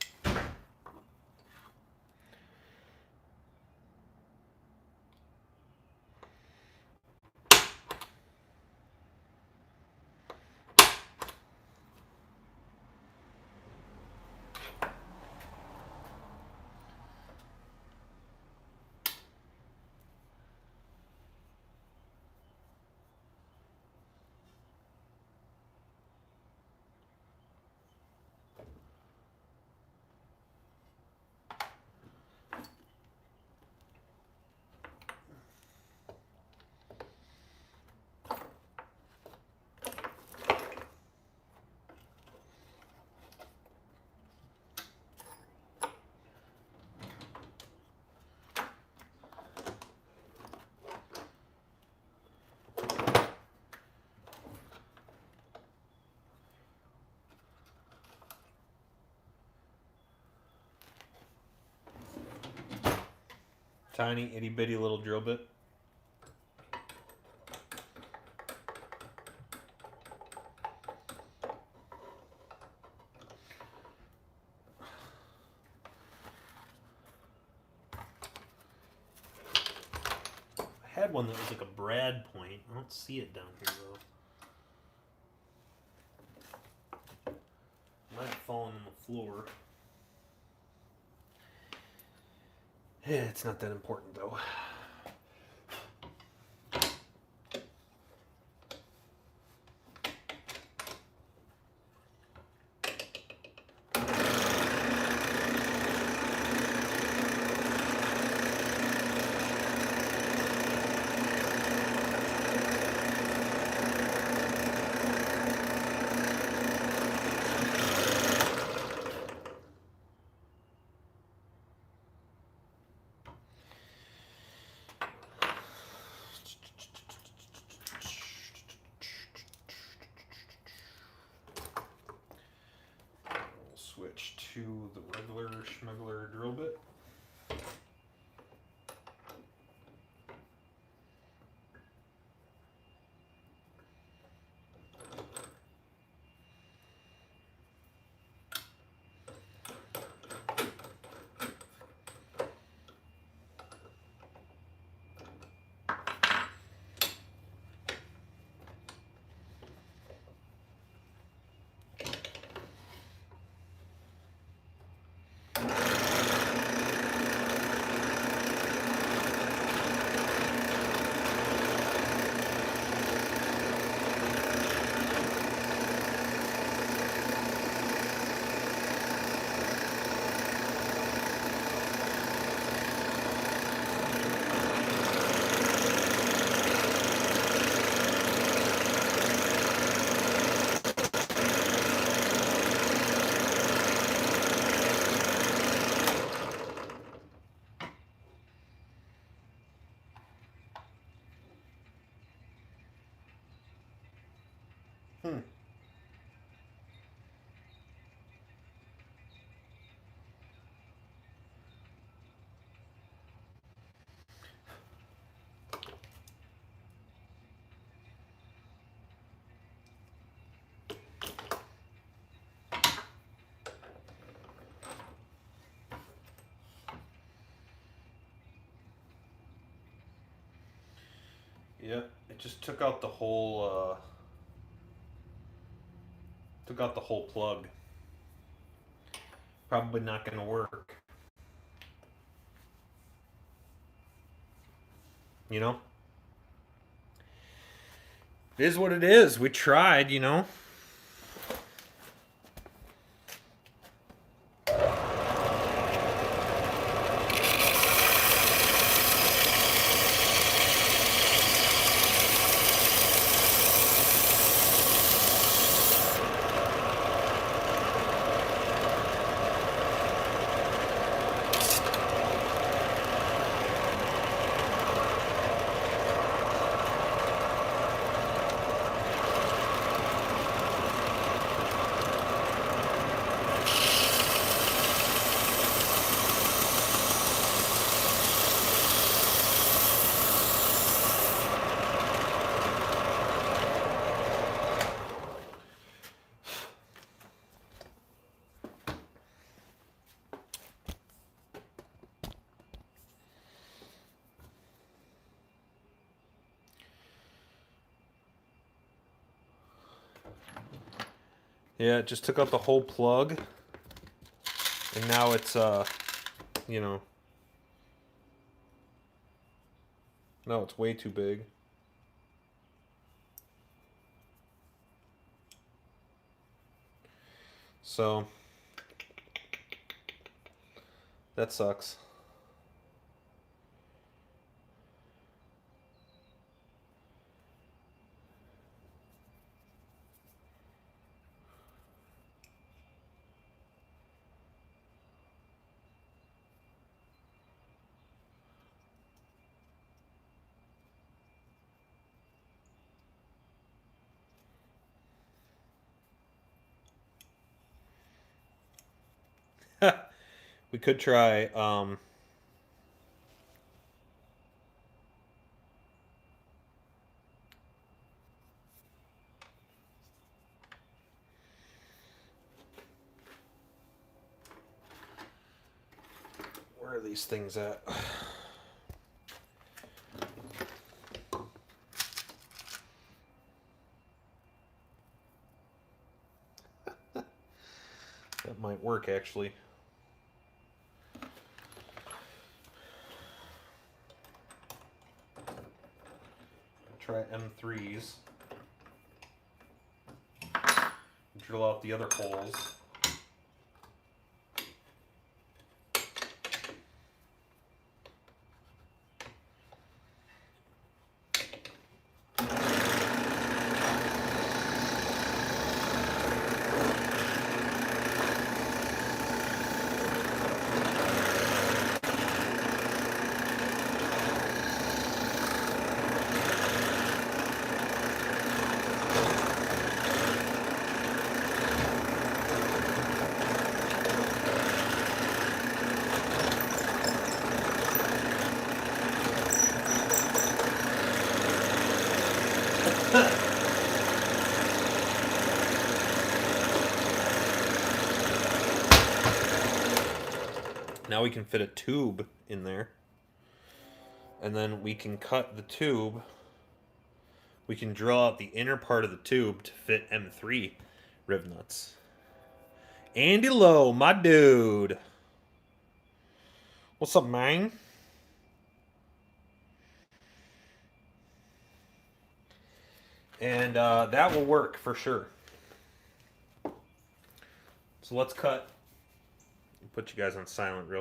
Tiny, itty bitty little drill bit. I had one that was like a brad point. I don't see it down here though. Might have fallen on the floor. Yeah, it's not that important though. switch to the regular schmegular drill bit. Yep, it just took out the whole plug. Probably not going to work. You know? It is what it is. We tried, you know? Yeah, it just took out the whole plug. And now it's, you know. No, it's way too big. So, that sucks. We could try, where are these things at? That might work, actually. Try M3s. Drill out the other holes. Now we can fit a tube in there. And then we can cut the tube. We can drill out the inner part of the tube to fit M3 riv nuts. Andy Lowe, my dude. What's up, man? And that will work for sure. So let's cut. Put you guys on silent real.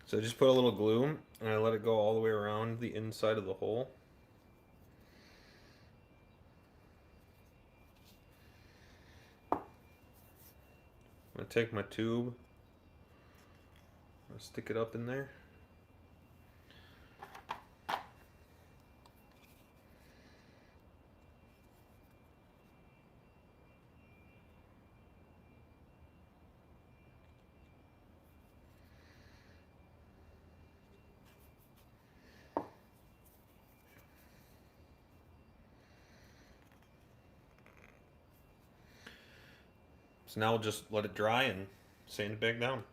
So I just put a little glue and I let it go all the way around the inside of the hole. I'm gonna take my tube, I'll stick it up in there. So now we'll just let it dry and sand it back down.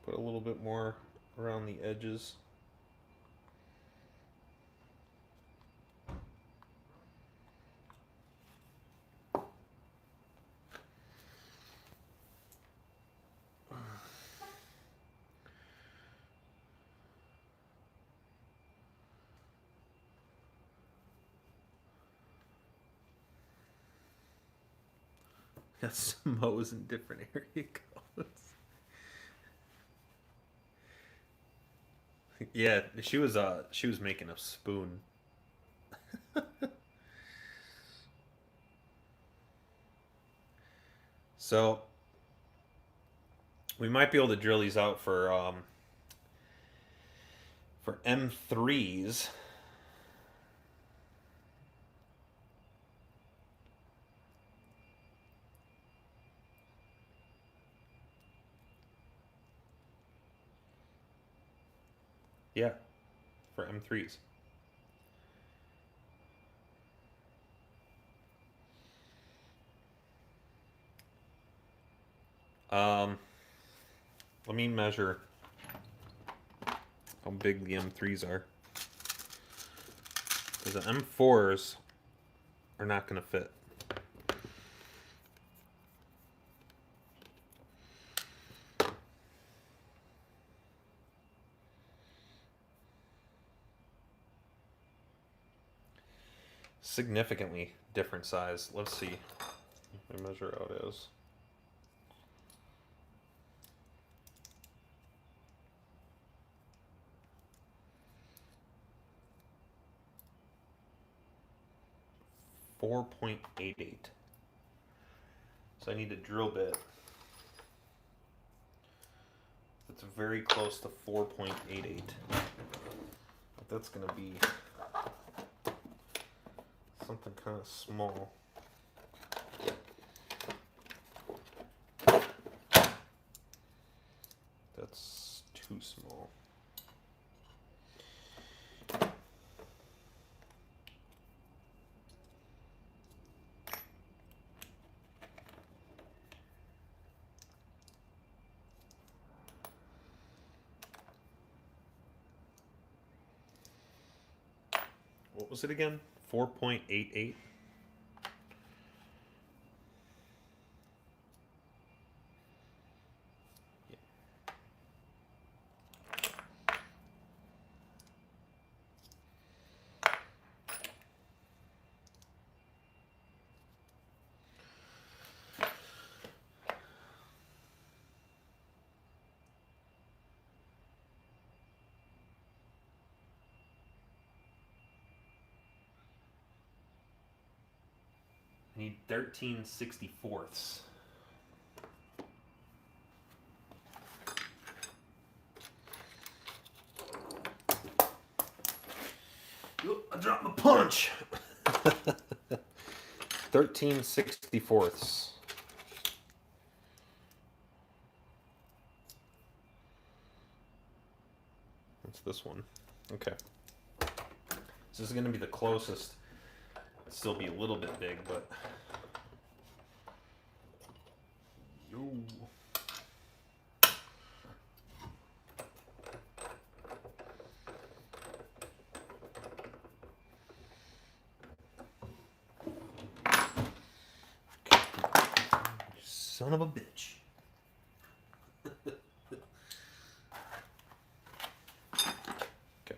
Put a little bit more around the edges. Got Smo's in different area codes. Yeah, she was making a spoon. So we might be able to drill these out for M3s. Yeah, for M3s. Let me measure how big the M3s are. Because the M4s are not going to fit. Significantly different size. Let's see. Let me measure how it is. .88. So I need a drill bit. It's very close to 4.88. That's going to be something kind of small. That's too small. What was it again? 4.88? I need 13/64ths. I dropped my punch. 13/64ths. That's this one. Okay. This is going to be the closest. Still be a little bit big, but yo. Son of a bitch. Okay.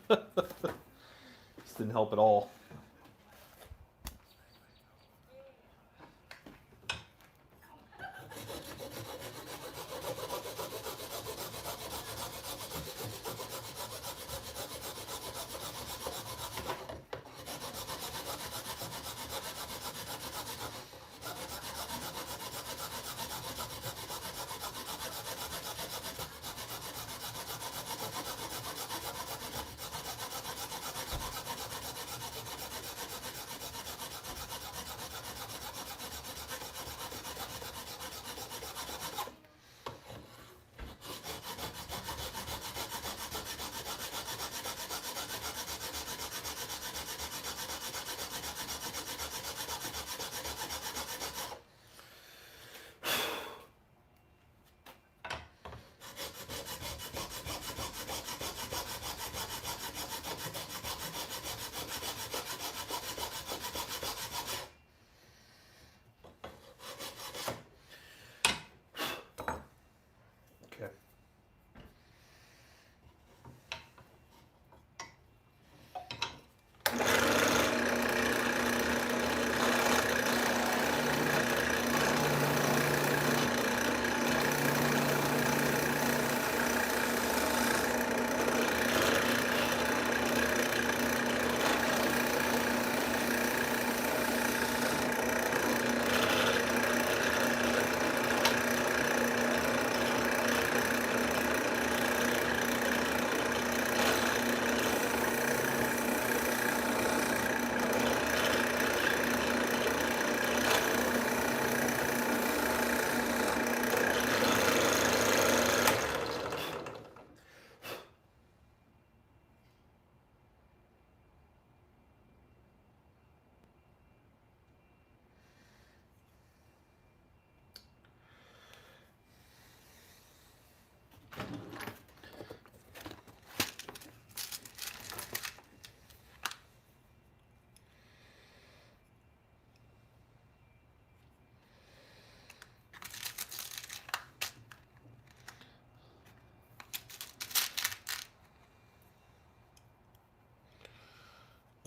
This didn't help at all.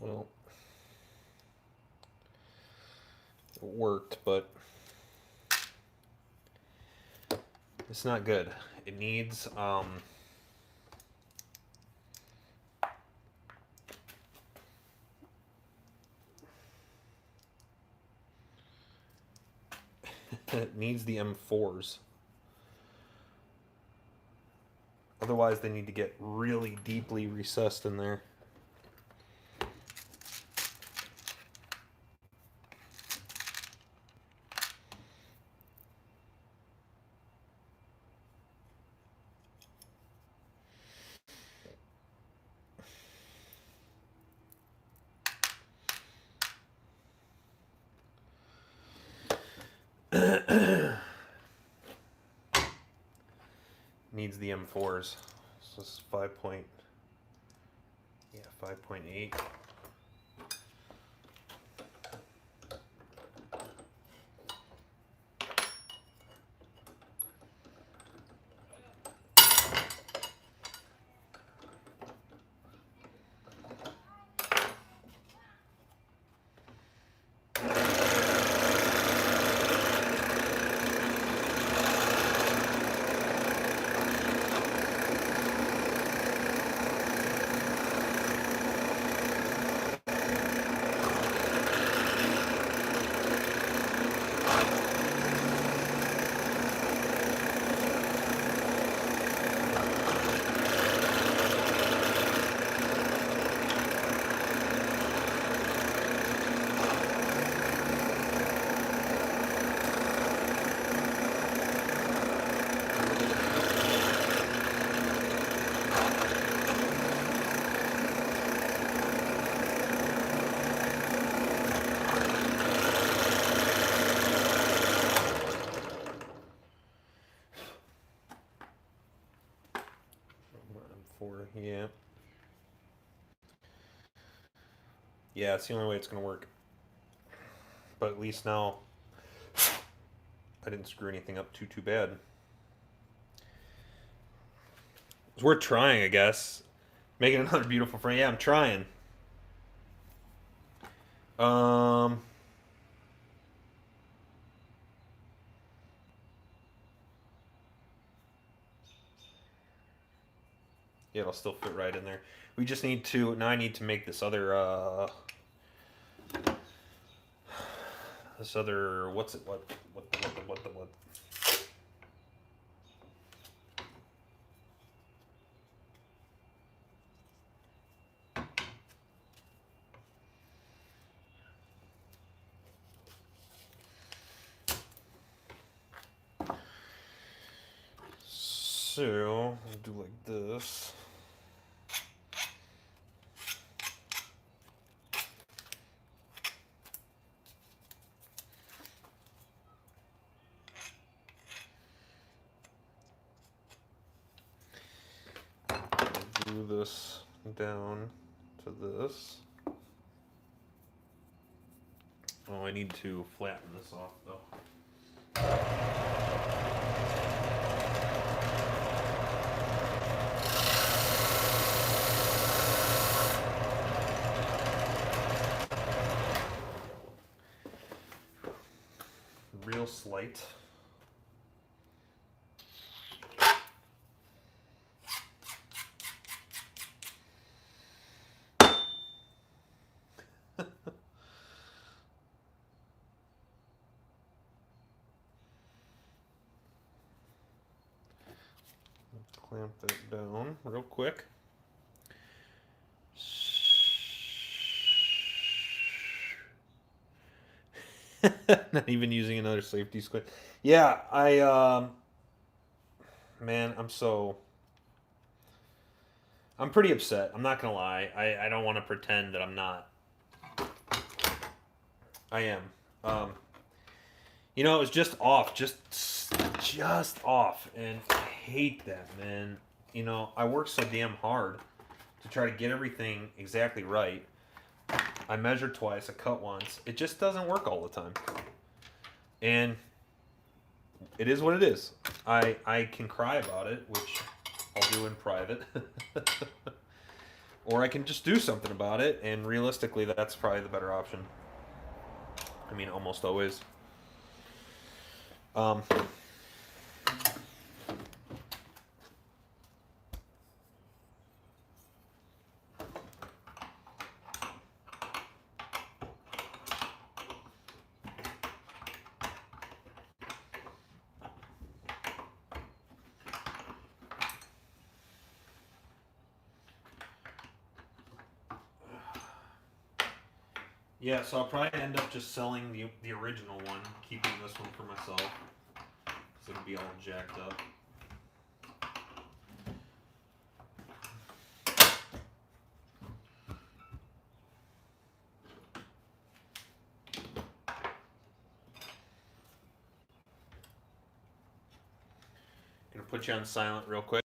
Well, it worked, but it's not good. It needs it needs the M4s. Otherwise, they need to get really deeply recessed in there. Needs the M4s. So this is 5.8. Yeah. Yeah, it's the only way it's going to work. But at least now I didn't screw anything up too bad. It's worth trying, I guess. Making another beautiful frame. Yeah, I'm trying. Yeah, it'll still fit right in there. We just need to, now I need to make this other, what's it, what. So, I'll do like this. Do this down to this. Oh, I need to flatten this off though. Real slight. Clamp that down real quick. Not even using another safety squid. Yeah, man, I'm pretty upset. I'm not gonna lie. I don't want to pretend that I'm not. I am. You know, it was just off, just off, and I hate that, man. You know, I work so damn hard to try to get everything exactly right. I measure twice, I cut once. It just doesn't work all the time. And it is what it is. I can cry about it, which I'll do in private. Or I can just do something about it, and realistically, that's probably the better option. I mean, almost always. Yeah, so I'll probably end up just selling the original one, keeping this one for myself, because it'll be all jacked up. Gonna put you on silent real quick.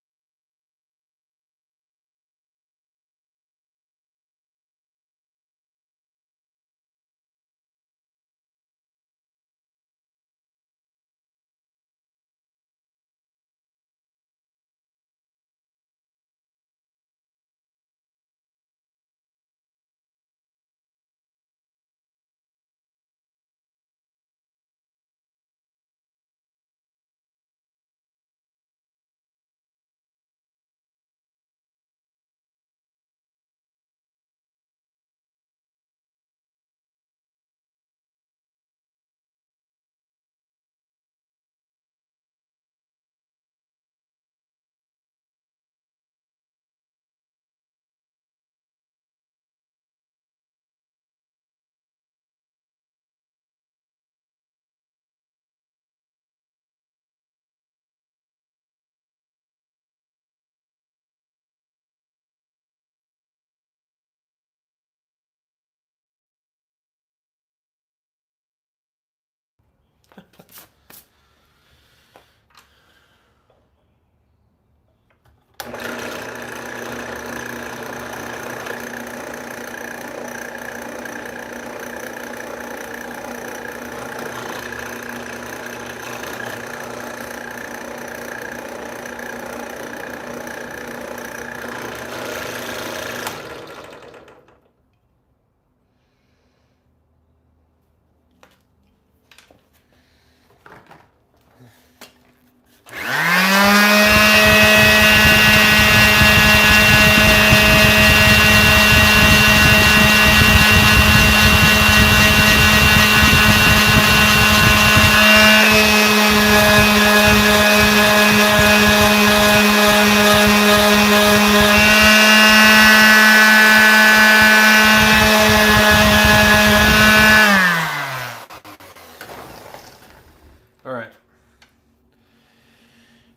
Alright.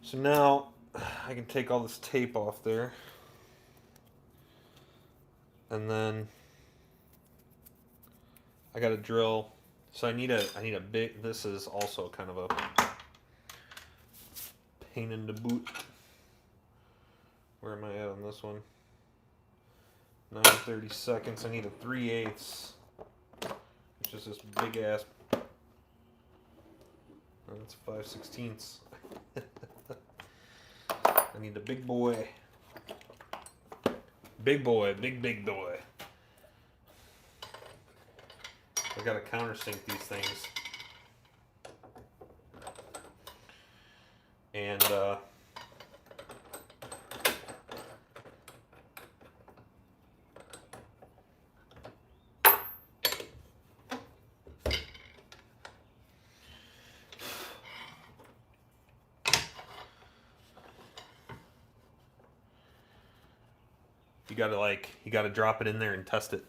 So now I can take all this tape off there. And then I gotta drill. So I need a big, this is also kind of a pain in the boot. Where am I at on this one? 9/32. I need a 3/8, which is this big ass. That's 5/16. I need a big boy. Big boy, big boy. I gotta countersink these things. And you gotta drop it in there and test it.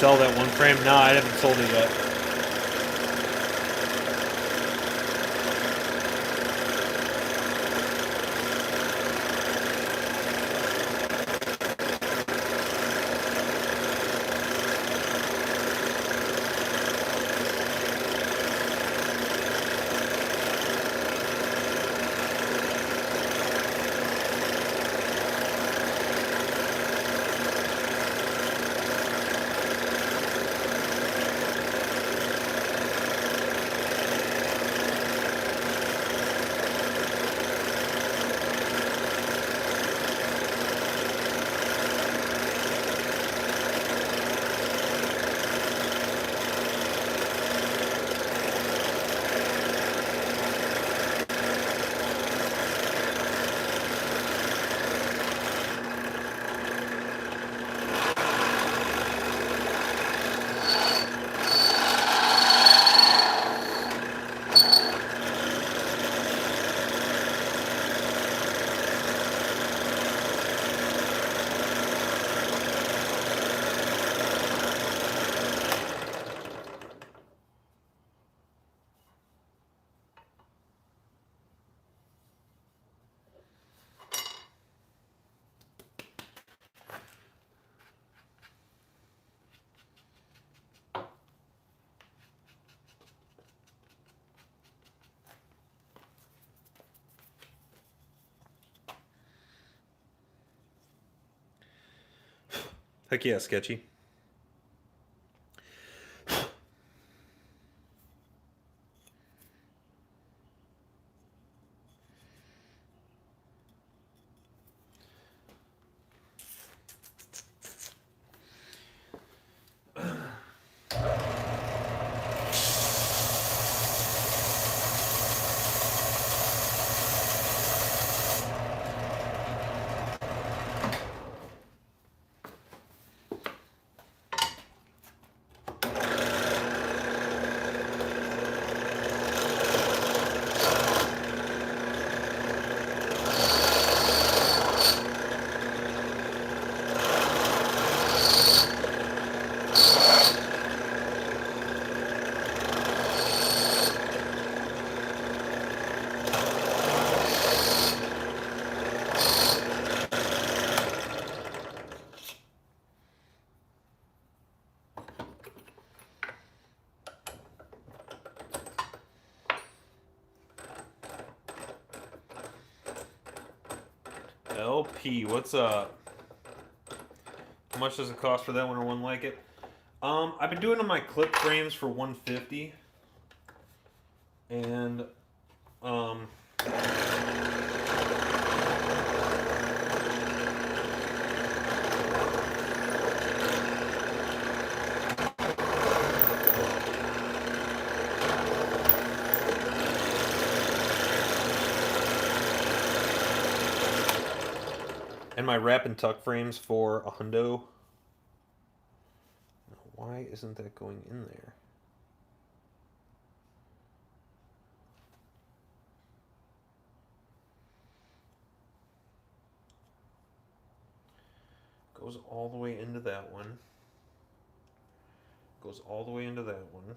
sell that one frame? No, I haven't sold it yet. Heck yeah, Sketchy. LP, what's up? How much does it cost for that one or one like it? I've been doing on my clip frames for $150, and my wrap and tuck frames for $100. Why isn't that going in there? Goes all the way into that one. Goes all the way into that one.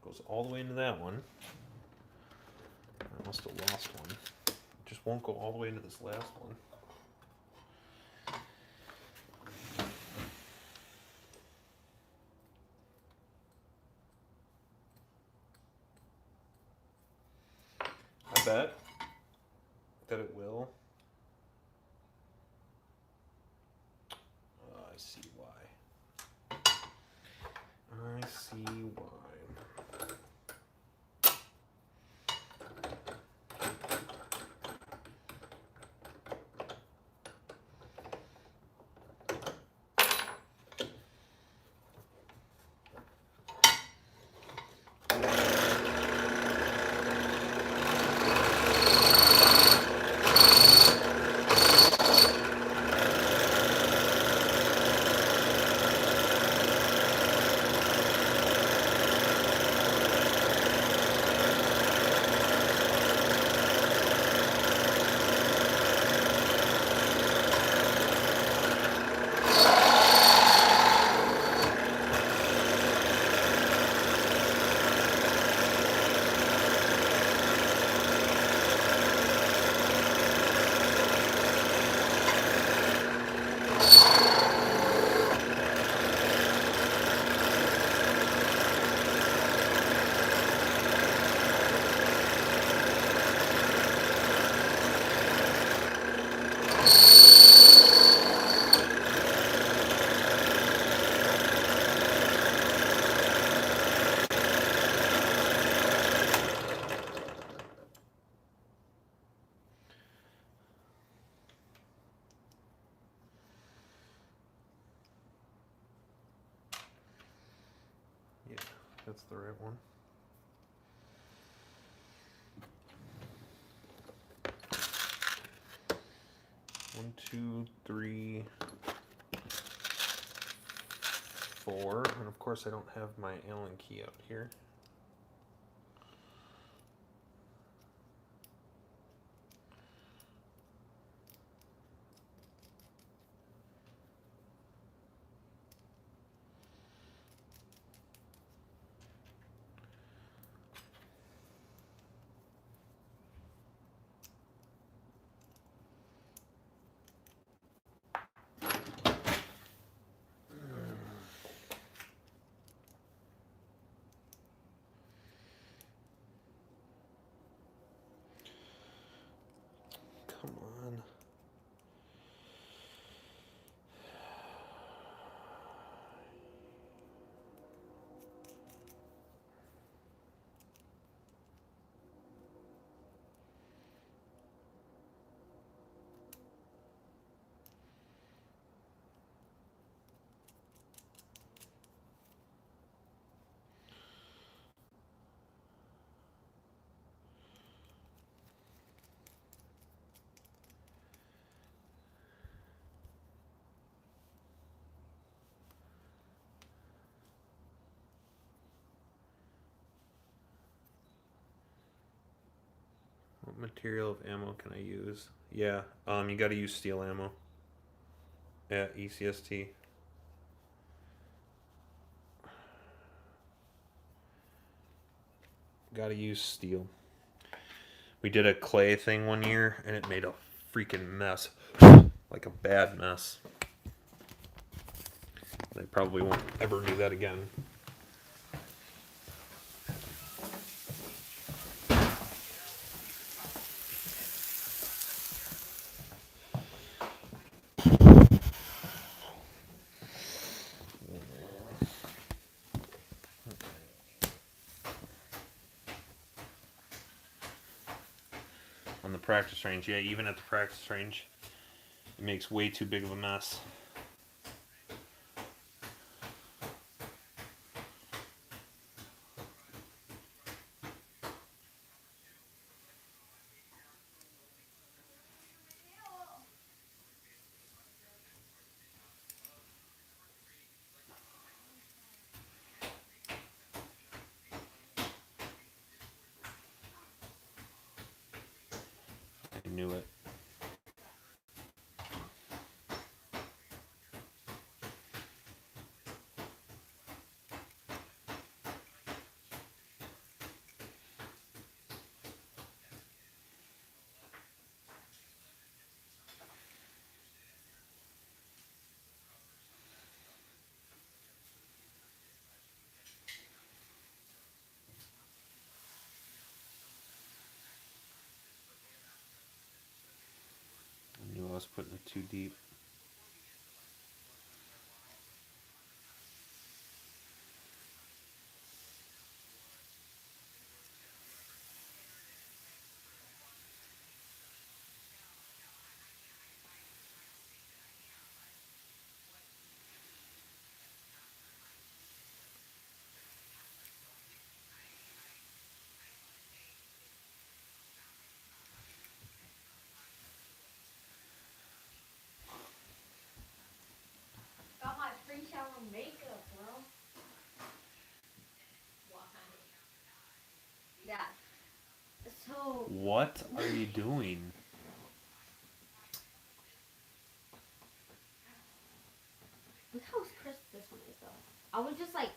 Goes all the way into that one. I must have lost one. It just won't go all the way into this last one. I bet that it will. I see why. I see why. that's the right one. One, two, three, four, and of course I don't have my Allen key out here. Come on. What material of ammo can I use? Yeah, you gotta use steel ammo. Yeah, ECST. Gotta use steel. We did a clay thing one year and it made a freaking mess. Like a bad mess. They probably won't ever do that again. On the practice range, yeah, even at the practice range, it makes way too big of a mess. I knew it. I knew I was putting it too deep. Got my pre-shower makeup, bro. Yeah. So. What are you doing? Look how crisp this one is, though. I was just like,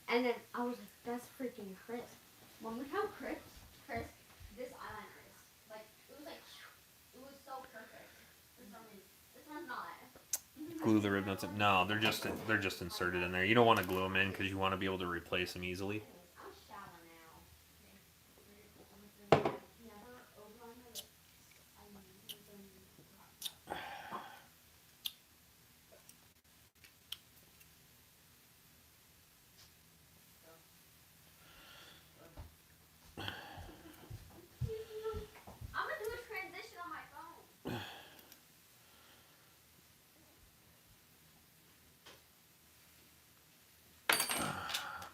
and then I was like, that's freaking crisp. Mom, look how crisp this eyeliner is. Like, it was so perfect. This one's not. Glue the rib nuts in. No, they're just inserted in there. You don't want to glue them in because you want to be able to replace them easily. I'm shower now. I'm gonna do a transition on my phone.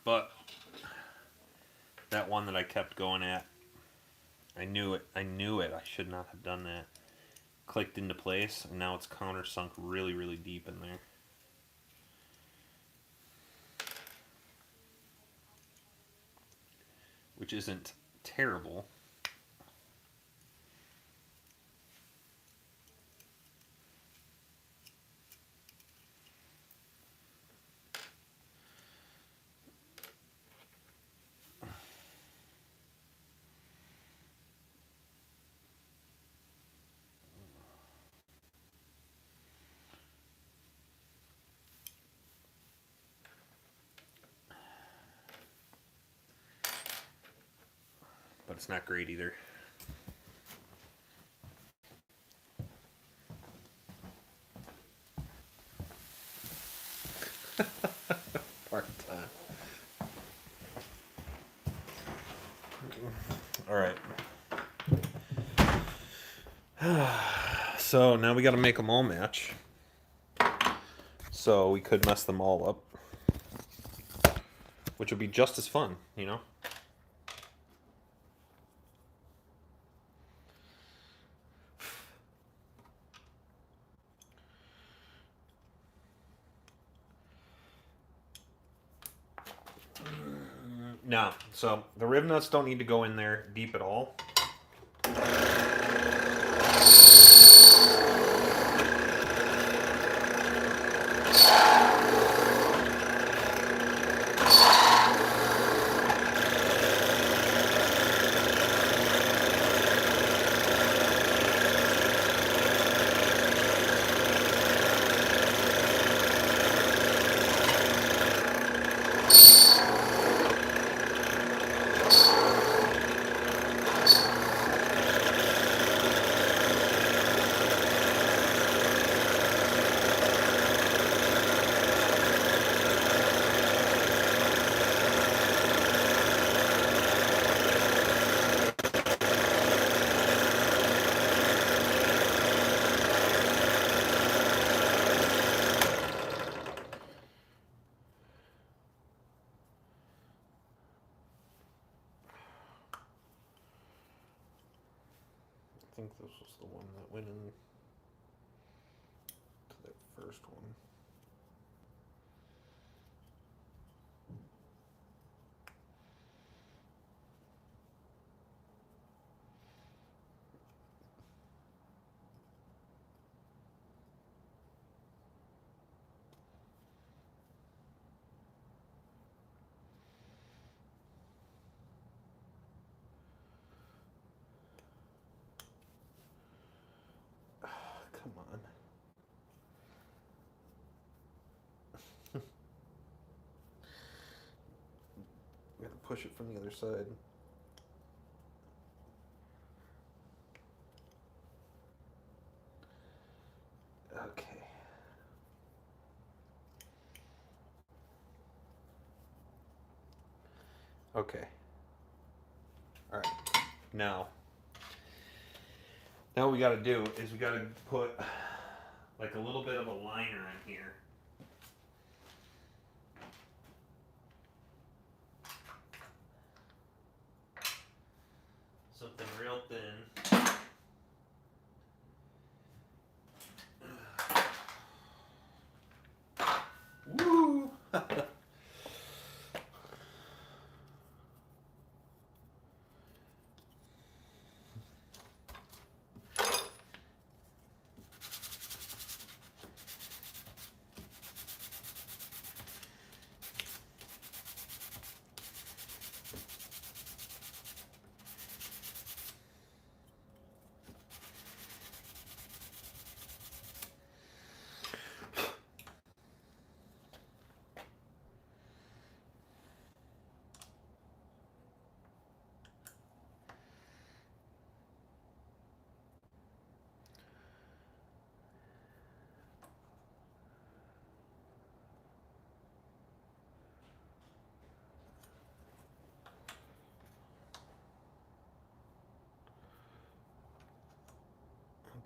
But that one that I kept going at, I knew it. I should not have done that. Clicked into place, and now it's countersunk really, really deep in there. Which isn't terrible. But it's not great either. Part-time. All right. So now we got to make them all match. So we could mess them all up, which would be just as fun, you know? No, so the rib nuts don't need to go in there deep at all. I think this was the one that went in to that first one. Come on. We gotta push it from the other side. Okay. Okay. All right. Now what we got to do is we got to put like a little bit of a liner in here. Something real thin. Woo!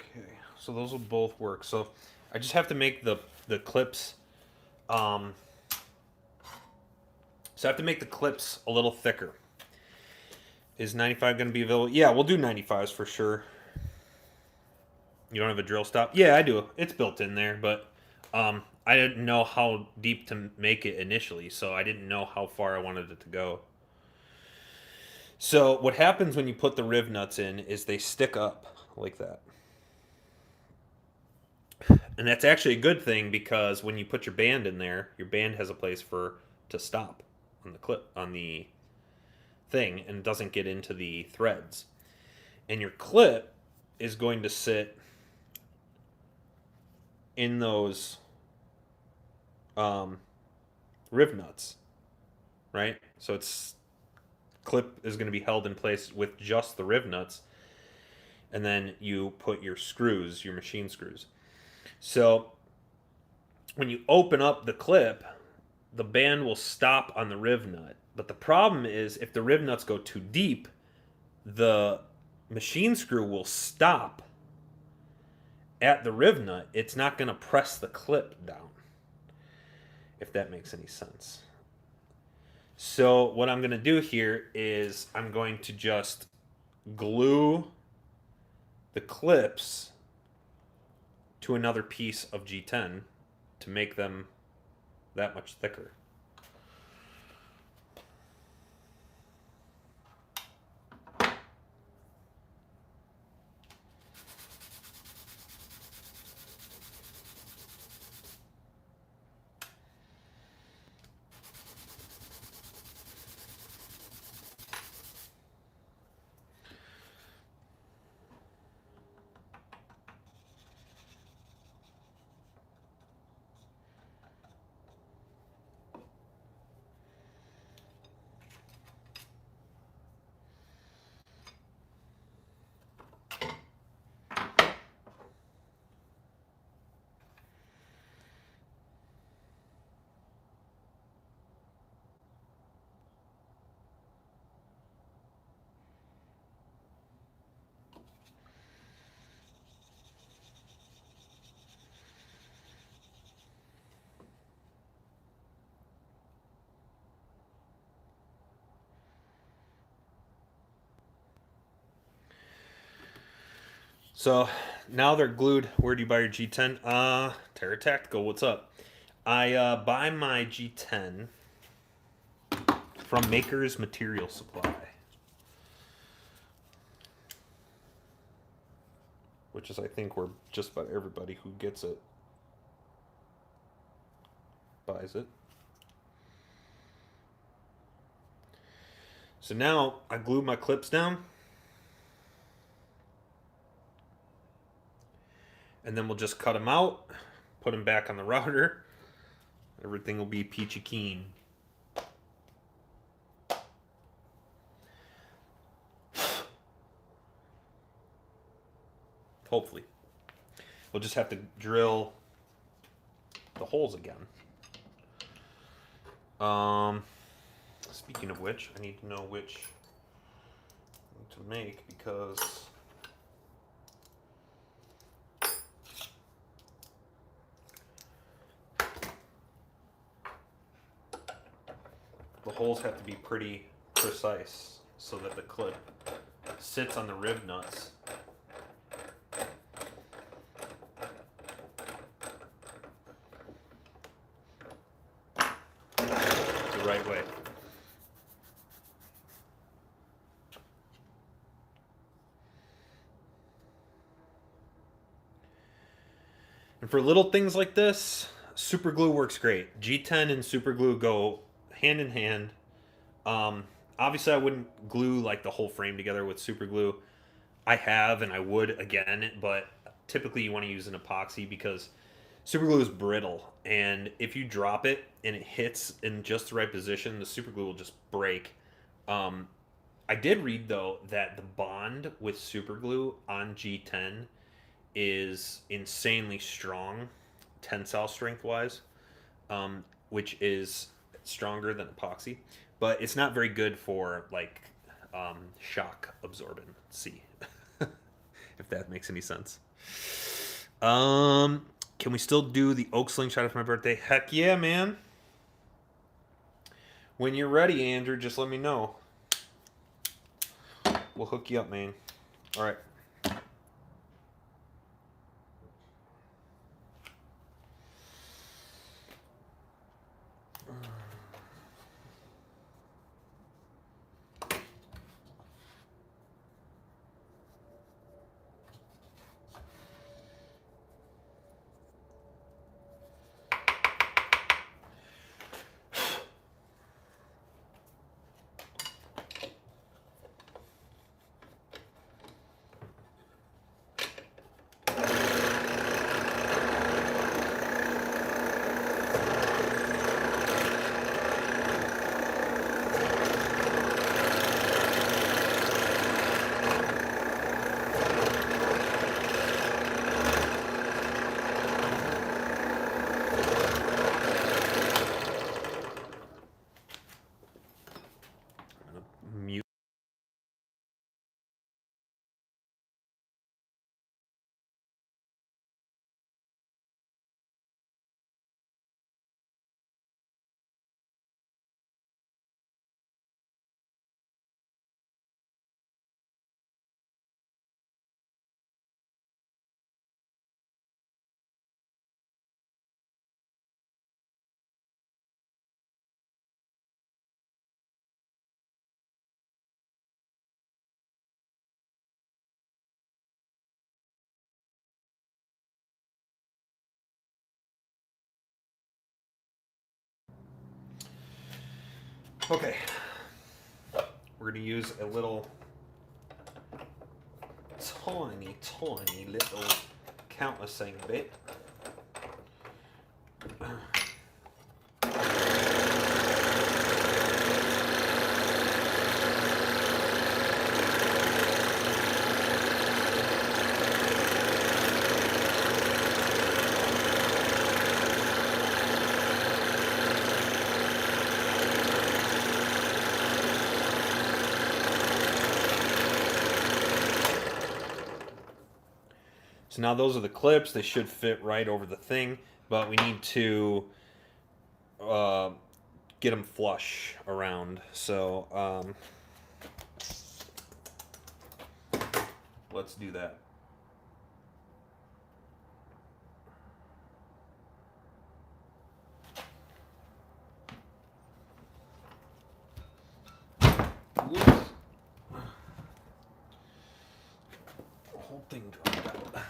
Okay, so those will both work. So I just have to make the clips So I have to make the clips a little thicker. Is 95 going to be available? Yeah, we'll do 95s for sure. You don't have a drill stop? Yeah, I do. It's built in there, but I didn't know how deep to make it initially, so I didn't know how far I wanted it to go. So what happens when you put the riv nuts in is they stick up like that. And that's actually a good thing because when you put your band in there, your band has a place to stop on the clip, on the thing, and it doesn't get into the threads. And your clip is going to sit in those riv nuts, right? So its clip is going to be held in place with just the riv nuts, and then you put your screws, your machine screws. So when you open up the clip, the band will stop on the riv nut. But the problem is if the riv nuts go too deep, the machine screw will stop at the riv nut. It's not going to press the clip down, if that makes any sense. So what I'm going to do here is I'm going to just glue the clips to another piece of G10 to make them that much thicker. So now they're glued. Where do you buy your G10? Terra Tactical, what's up? I buy my G10 from Maker's Material Supply, which is, I think, where just about everybody who gets it buys it. So now I glue my clips down. And then we'll just cut them out, put them back on the router. Everything will be peachy keen. Hopefully. We'll just have to drill the holes again. Speaking of which, I need to know which to make because the holes have to be pretty precise so that the clip sits on the rib nuts. The right way. And for little things like this, super glue works great. G10 and super glue go hand in hand. Obviously I wouldn't glue like the whole frame together with super glue. I have and I would again, but typically you want to use an epoxy because super glue is brittle, and if you drop it and it hits in just the right position, the super glue will just break. I did read though that the bond with super glue on G10 is insanely strong, tensile strength wise, which is stronger than epoxy, but it's not very good for like shock absorbency, if that makes any sense. Can we still do the oak slingshot for my birthday? Heck yeah, man. When you're ready, Andrew, just let me know. We'll hook you up, man. All right. Mute. Okay. We're going to use a little tiny little countersink bit. So now those are the clips. They should fit right over the thing, but we need to get them flush around. So let's do that. Whoops. Whole thing dropped out.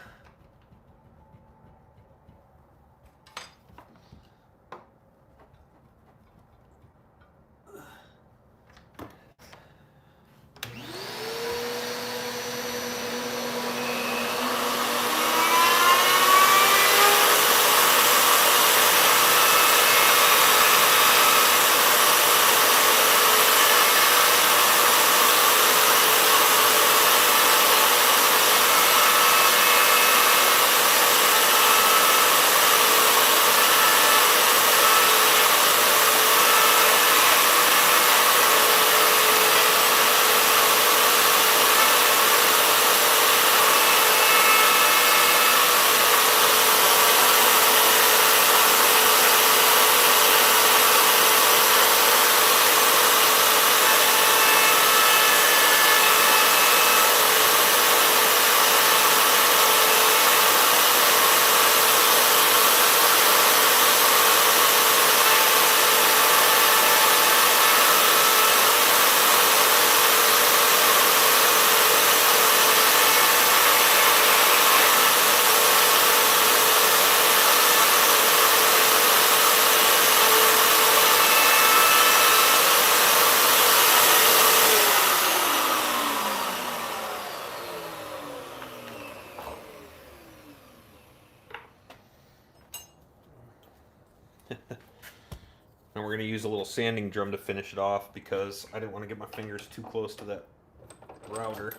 And we're going to use a little sanding drum to finish it off because I didn't want to get my fingers too close to that router.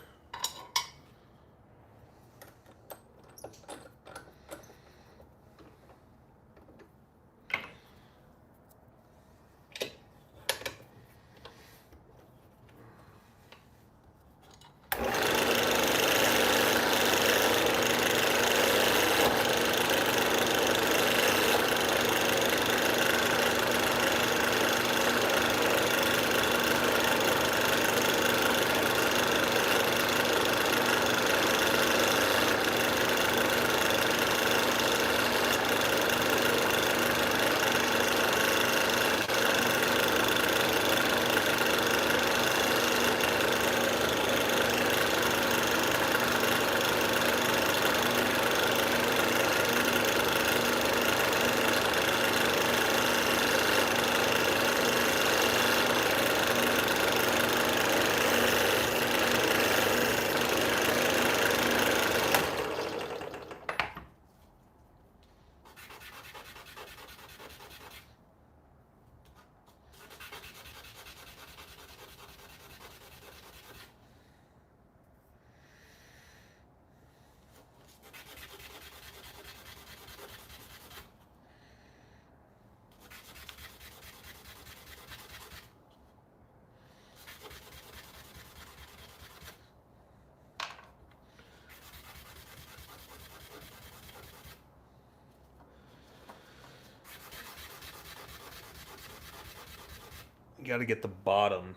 got to get the bottom,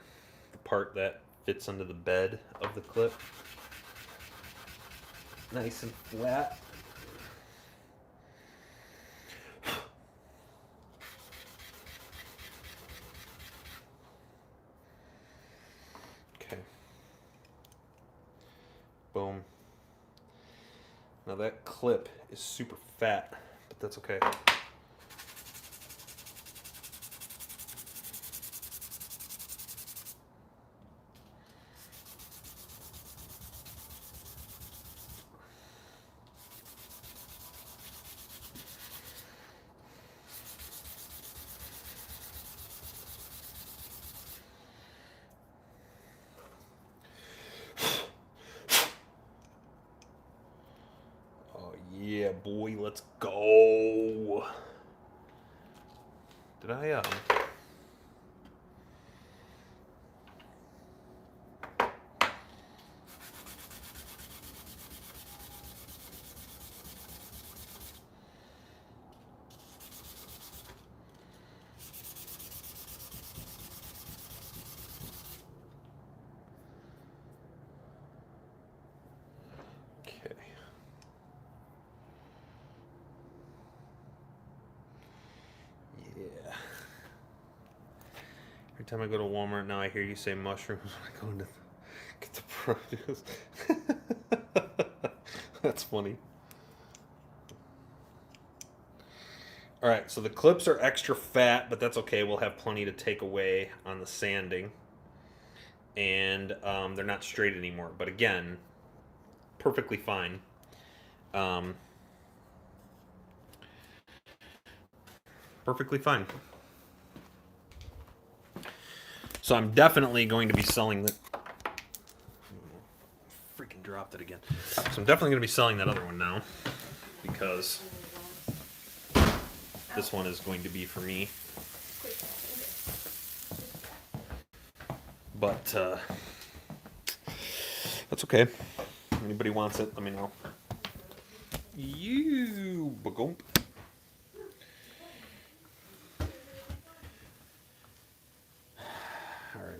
the part that fits under the bed of the clip, nice and flat. Okay. Boom. Now that clip is super fat, but that's okay. Yeah, boy, let's go. Did I, okay. Yeah. Every time I go to Walmart now, I hear you say mushrooms when I go to get the produce. That's funny. All right, so the clips are extra fat, but that's okay. We'll have plenty to take away on the sanding. And they're not straight anymore. But again, perfectly fine. Perfectly fine. So I'm definitely going to be selling the... Freaking dropped it again. So I'm definitely going to be selling that other one now. Because this one is going to be for me. But that's okay. If anybody wants it, let me know. You bagump. All right.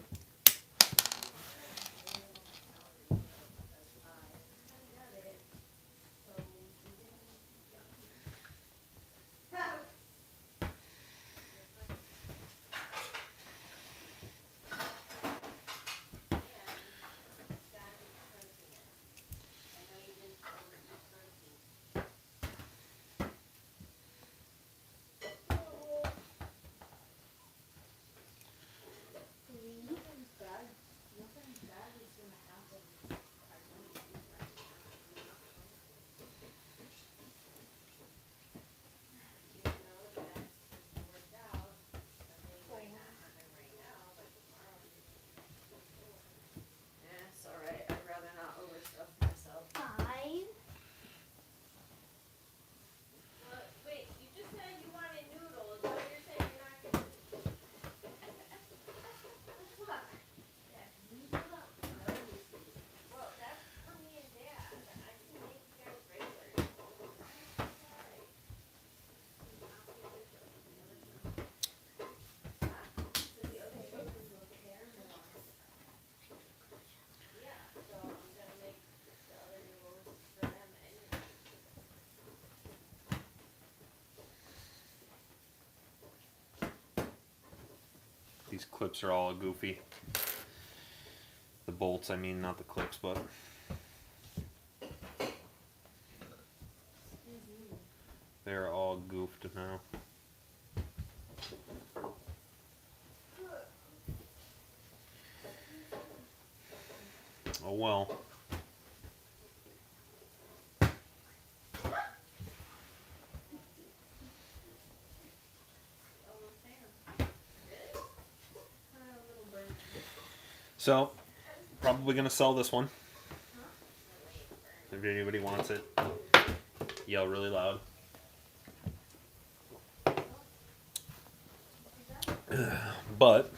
These clips are all goofy. The bolts, I mean, not the clips, but they're all goofed now. Oh well. So, probably gonna sell this one. If anybody wants it, yell really loud. But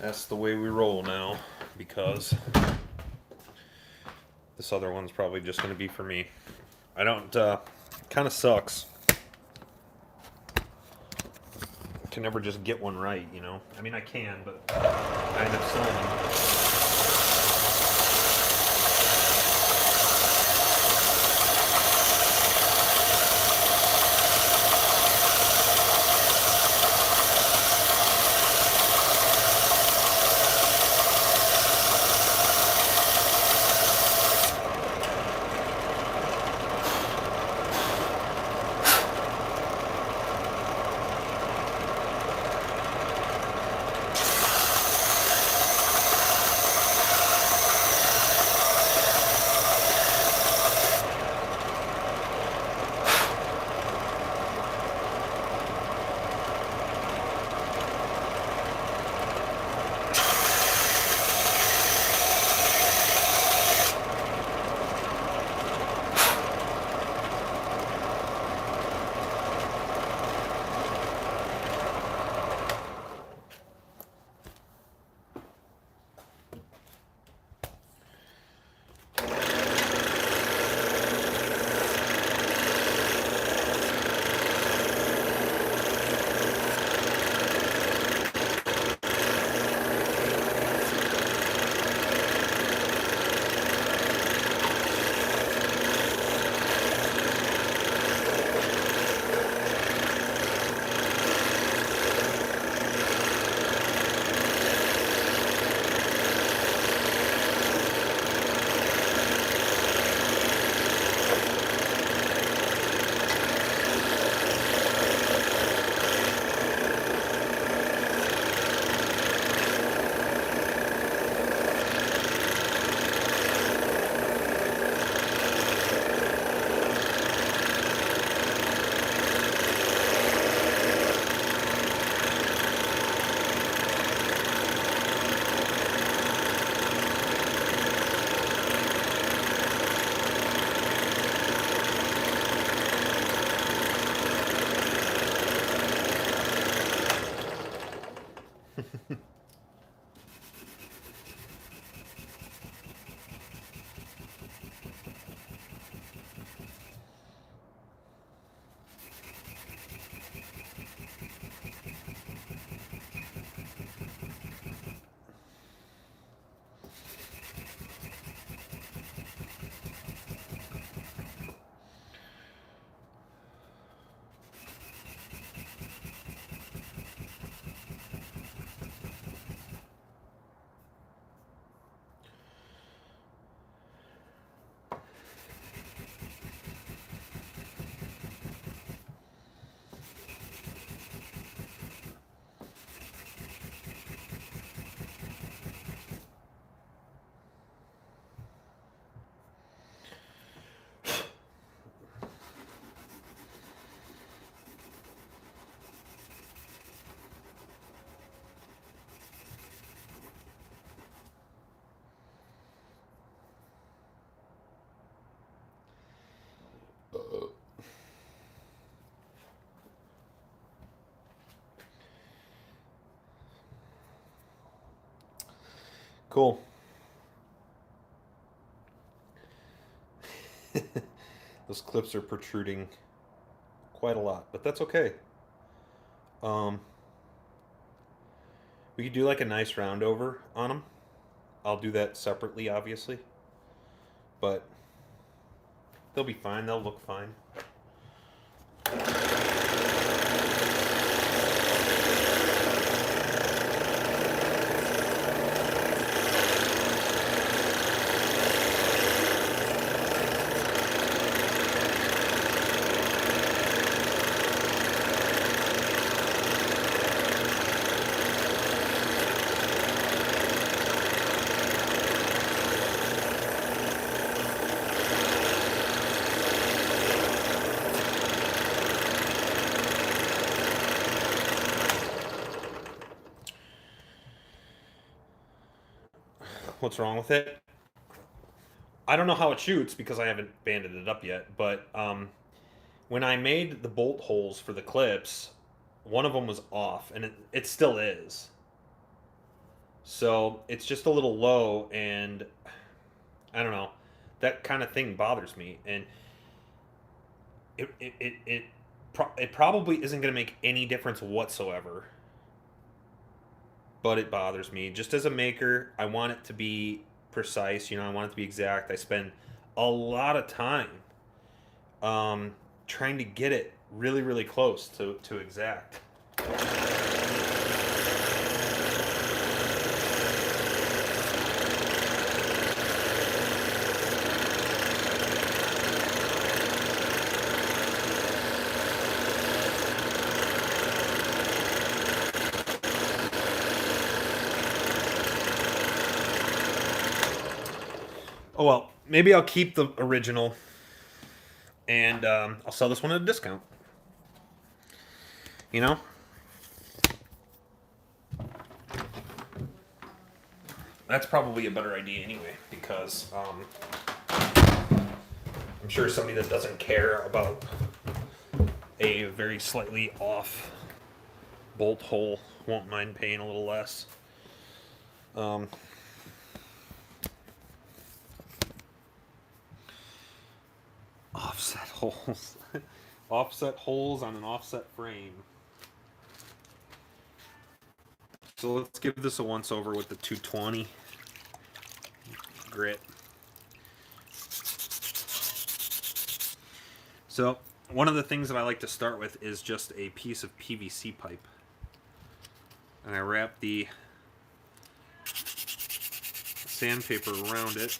that's the way we roll now, because This other one's probably just going to be for me. I don't, kind of sucks. Can never just get one right, you know? I mean, I can, but I end up selling them. Cool. Those clips are protruding quite a lot, but that's okay. We could do like a nice round over on them. I'll do that separately, obviously, but they'll be fine. They'll look fine. What's wrong with it? I don't know how it shoots because I haven't banded it up yet, but when I made the bolt holes for the clips, one of them was off, and it still is. So it's just a little low, and I don't know. That kind of thing bothers me, and it probably isn't going to make any difference whatsoever. But it bothers me. Just as a maker, I want it to be precise. I want it to be exact. I spend a lot of time trying to get it really, really close to exact. Oh well, maybe I'll keep the original, and I'll sell this one at a discount. You know? That's probably a better idea anyway, because I'm sure somebody that doesn't care about a very slightly off bolt hole won't mind paying a little less. Offset holes. Offset holes on an offset frame. So let's give this a once over with the 220 grit. So one of the things that I like to start with is just a piece of PVC pipe. And I wrap the sandpaper around it.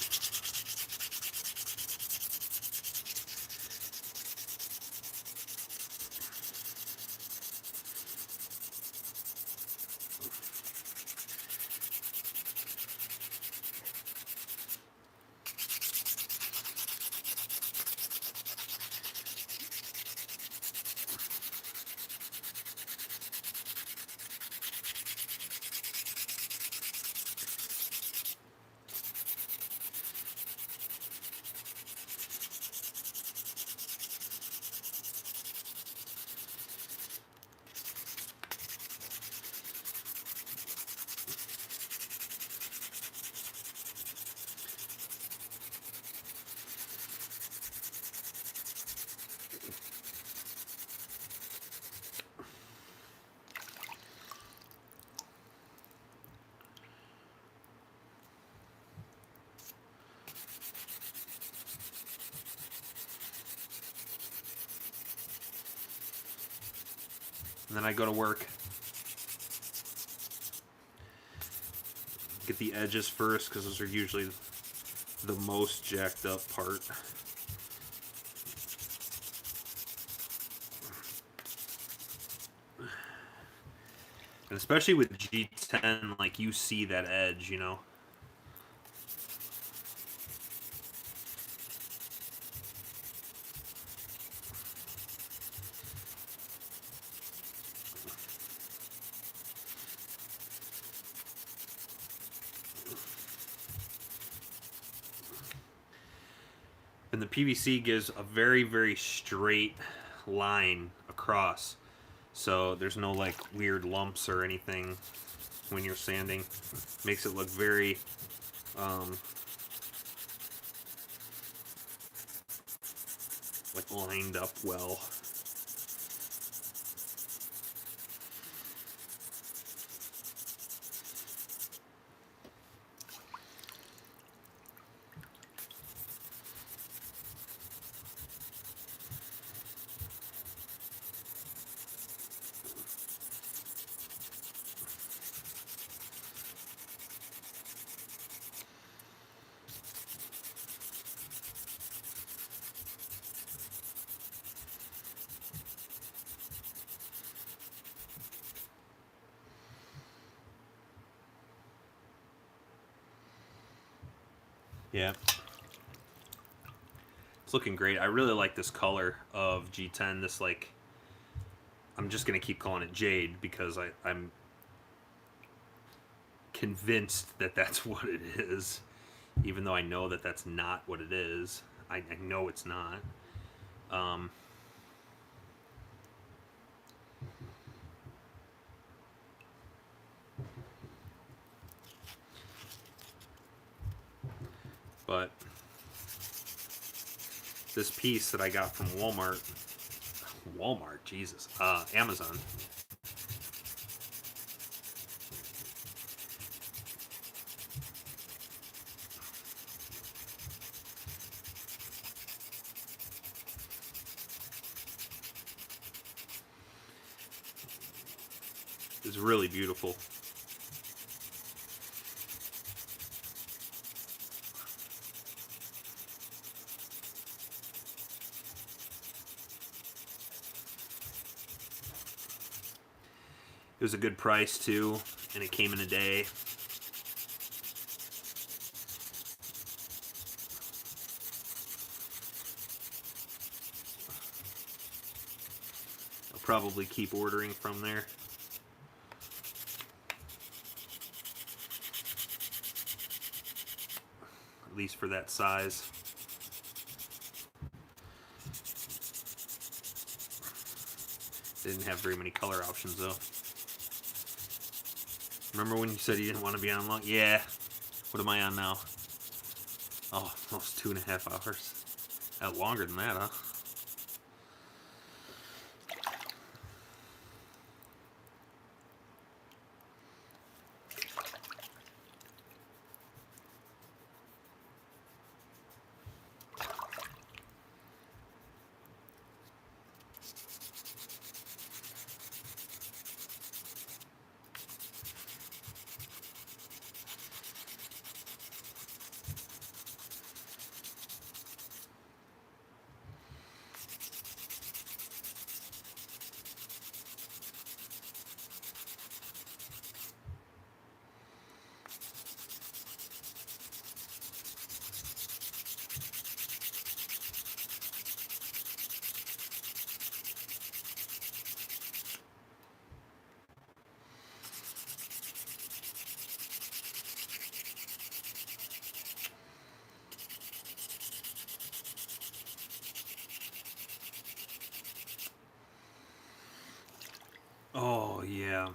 And then I go to work. Get the edges first, because those are usually the most jacked up part. And especially with G10, like, you see that edge, you know? And the PVC gives a very, very straight line across. So there's no like weird lumps or anything when you're sanding. Makes it look very like lined up well. Yeah. It's looking great. I really like this color of G10. This, like, I'm just going to keep calling it Jade because I'm convinced that that's what it is. Even though I know that that's not what it is. I know it's not. But this piece that I got from Walmart, Jesus, Amazon. It's really beautiful. It was a good price too, and it came in a day. I'll probably keep ordering from there. At least for that size. They didn't have very many color options though. Remember when you said you didn't want to be on long? Yeah. What am I on now? Oh, almost 2.5 hours. Longer than that, huh? Oh, yeah.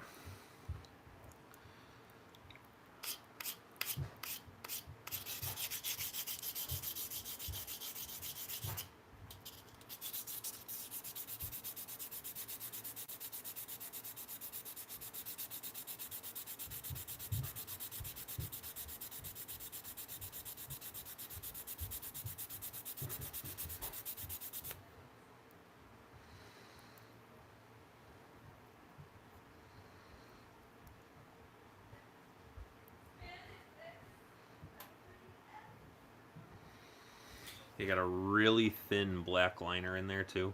You got a really thin black liner in there too.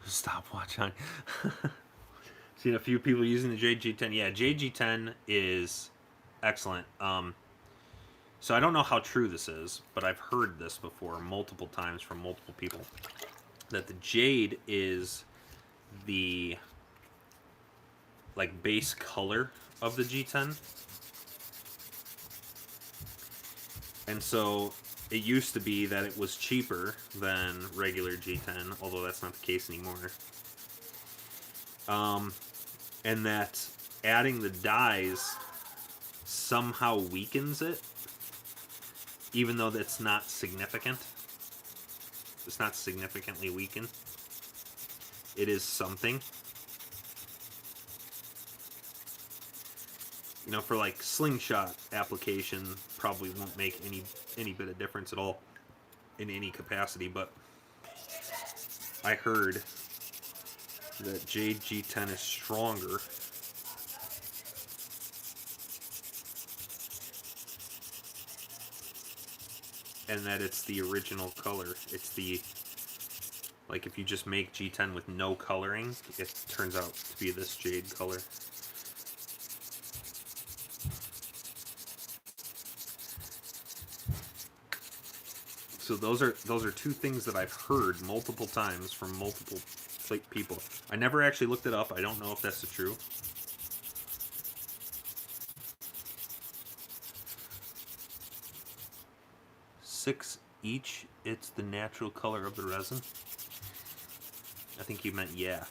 Stopwatch on. Seen a few people using the JG10. Yeah, JG10 is excellent. So I don't know how true this is, but I've heard this before multiple times from multiple people, that the jade is the like base color of the G10. And so it used to be that it was cheaper than regular G10, although that's not the case anymore. And that adding the dyes somehow weakens it, even though that's not significant. It's not significantly weakened. It is something. You know, for like slingshot application, probably won't make any bit of difference at all in any capacity, but I heard that Jade G10 is stronger and that it's the original color. It's the, like, if you just make G10 with no coloring, it turns out to be this jade color. So those are two things that I've heard multiple times from multiple people. I never actually looked it up. I don't know if that's true. $6 each. It's the natural color of the resin. I think you meant yeah.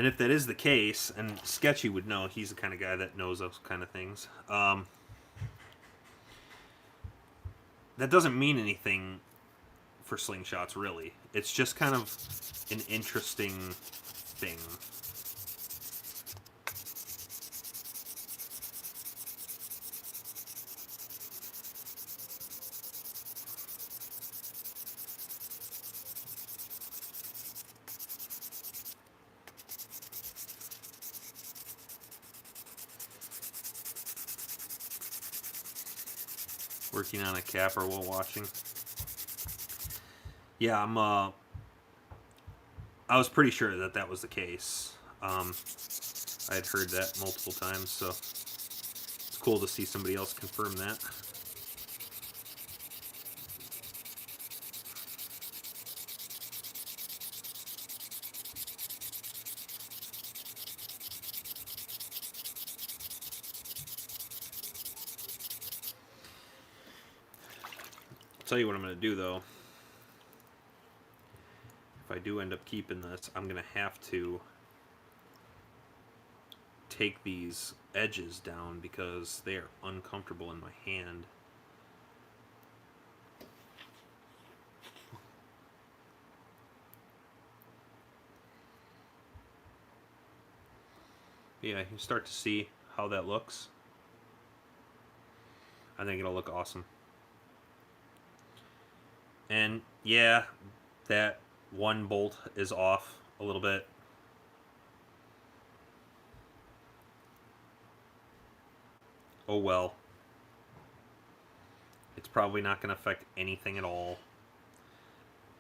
And if that is the case, and Sketchy would know, he's the kind of guy that knows those kind of things. That doesn't mean anything for slingshots, really. It's just kind of an interesting thing. Working on a capper while watching. Yeah, I was pretty sure that that was the case. I had heard that multiple times, so it's cool to see somebody else confirm that. I'll tell you what I'm going to do, though. If I do end up keeping this, I'm going to have to take these edges down because they are uncomfortable in my hand. Yeah, you start to see how that looks. I think it'll look awesome. And yeah, that one bolt is off a little bit. Oh well. It's probably not going to affect anything at all.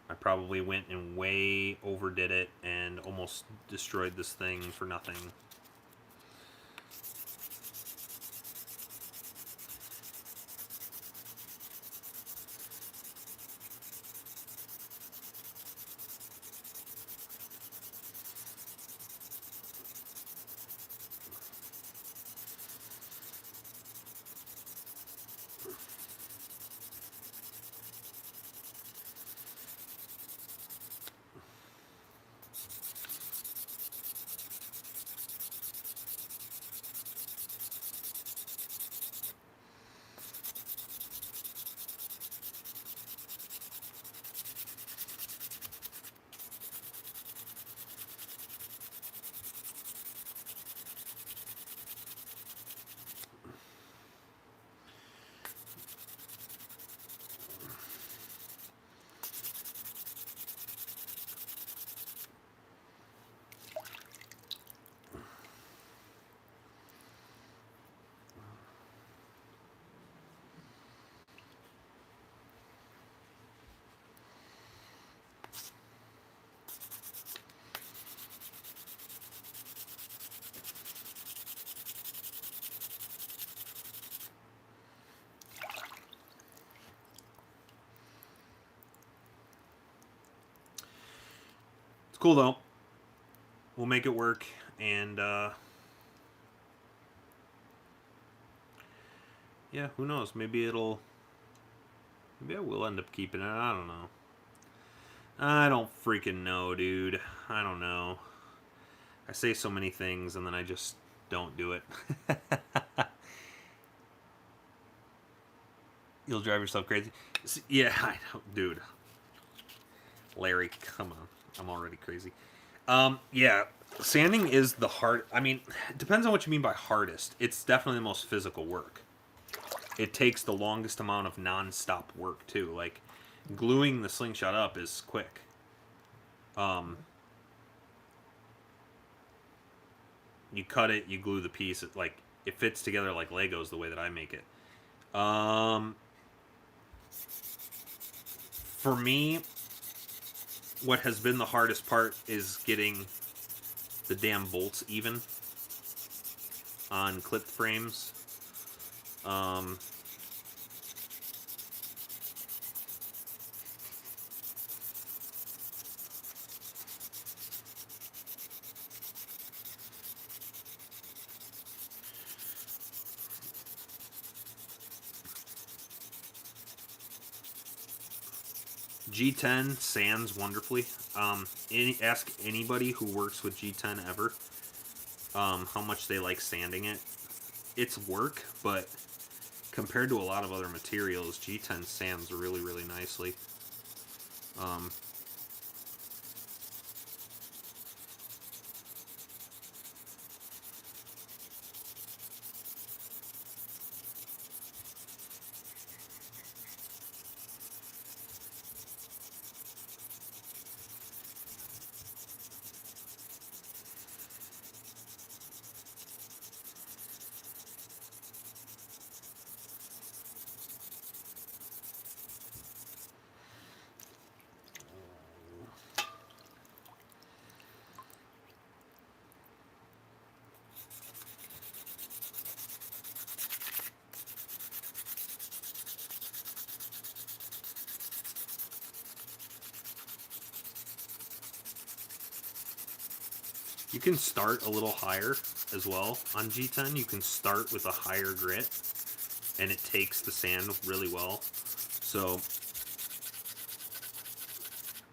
I probably went and way overdid it and almost destroyed this thing for nothing. Cool though. We'll make it work, and yeah, who knows? Maybe I will end up keeping it. I don't know. I don't freaking know, dude. I don't know. I say so many things, and then I just don't do it. You'll drive yourself crazy. Yeah, I know, dude. Larry, come on. I'm already crazy. Yeah, sanding is the hard. I mean, it depends on what you mean by hardest. It's definitely the most physical work. It takes the longest amount of non-stop work too. Like gluing the slingshot up is quick. You cut it, you glue the piece. It fits together like Legos the way that I make it. For me, what has been the hardest part is getting the damn bolts even on clipped frames. G10 sands wonderfully. Ask anybody who works with G10 ever how much they like sanding it. It's work, but compared to a lot of other materials, G10 sands really, really nicely. You can start a little higher as well on G10. You can start with a higher grit, and it takes the sand really well. So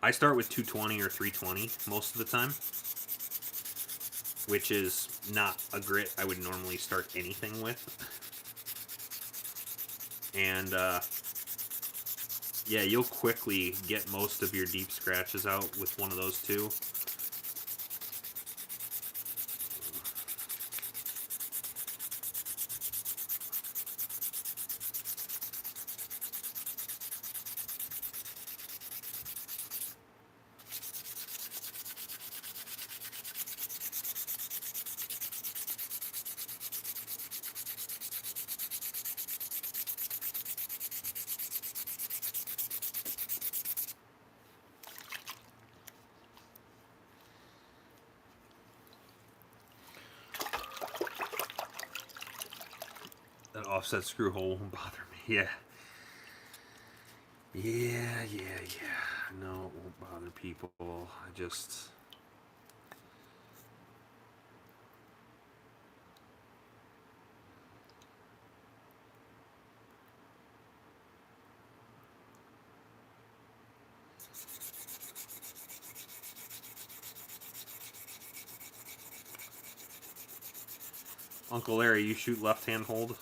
I start with 220 or 320 most of the time, which is not a grit I would normally start anything with. And yeah, you'll quickly get most of your deep scratches out with one of those two. That offset screw hole won't bother me. Yeah. No, it won't bother people. I just... Uncle Larry, you shoot left-hand hold?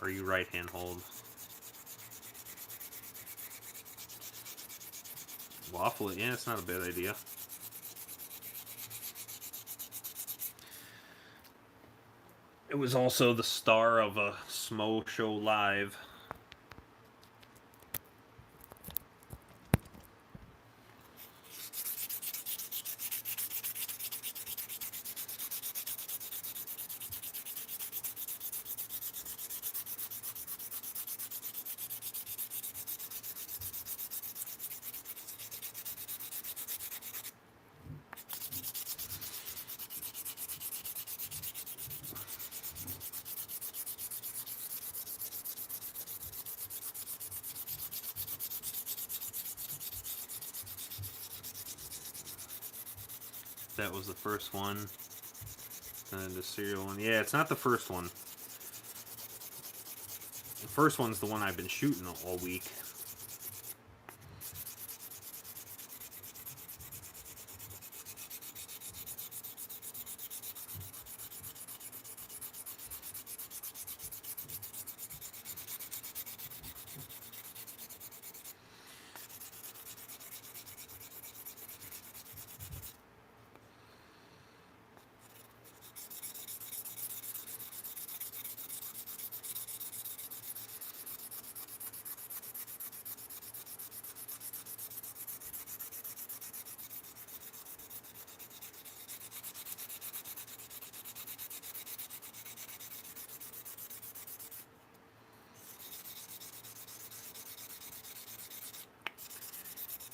Or you right-hand hold? Waffle it, yeah, it's not a bad idea. It was also the star of a Smo Show live. That was the first one. And the serial one. Yeah, it's not the first one. The first one's the one I've been shooting all week.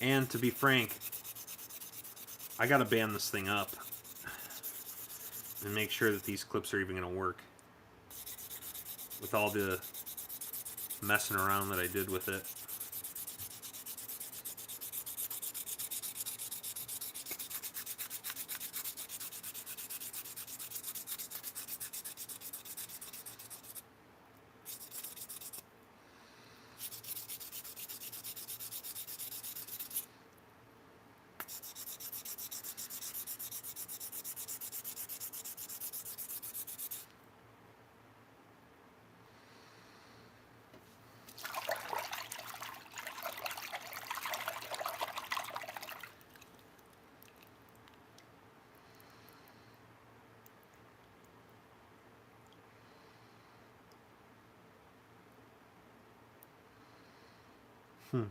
And to be frank, I gotta band this thing up and make sure that these clips are even gonna work with all the messing around that I did with it. Hmm.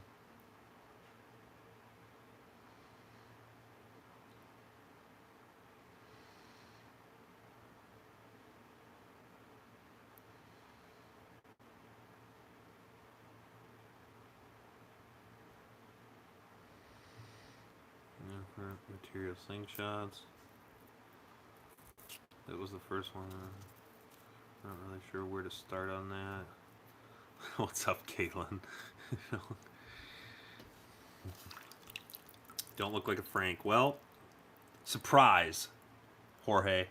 Different material slingshots. That was the first one. Not really sure where to start on that. What's up, Caitlin? Don't look like a Frank. Well, surprise, Jorge.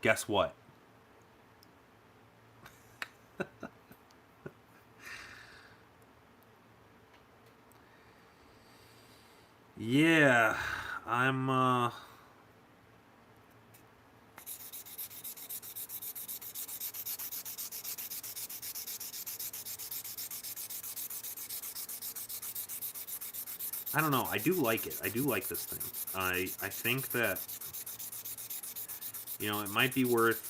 Guess what? Yeah, I'm I don't know. I do like it. I do like this thing. I think that, you know, it might be worth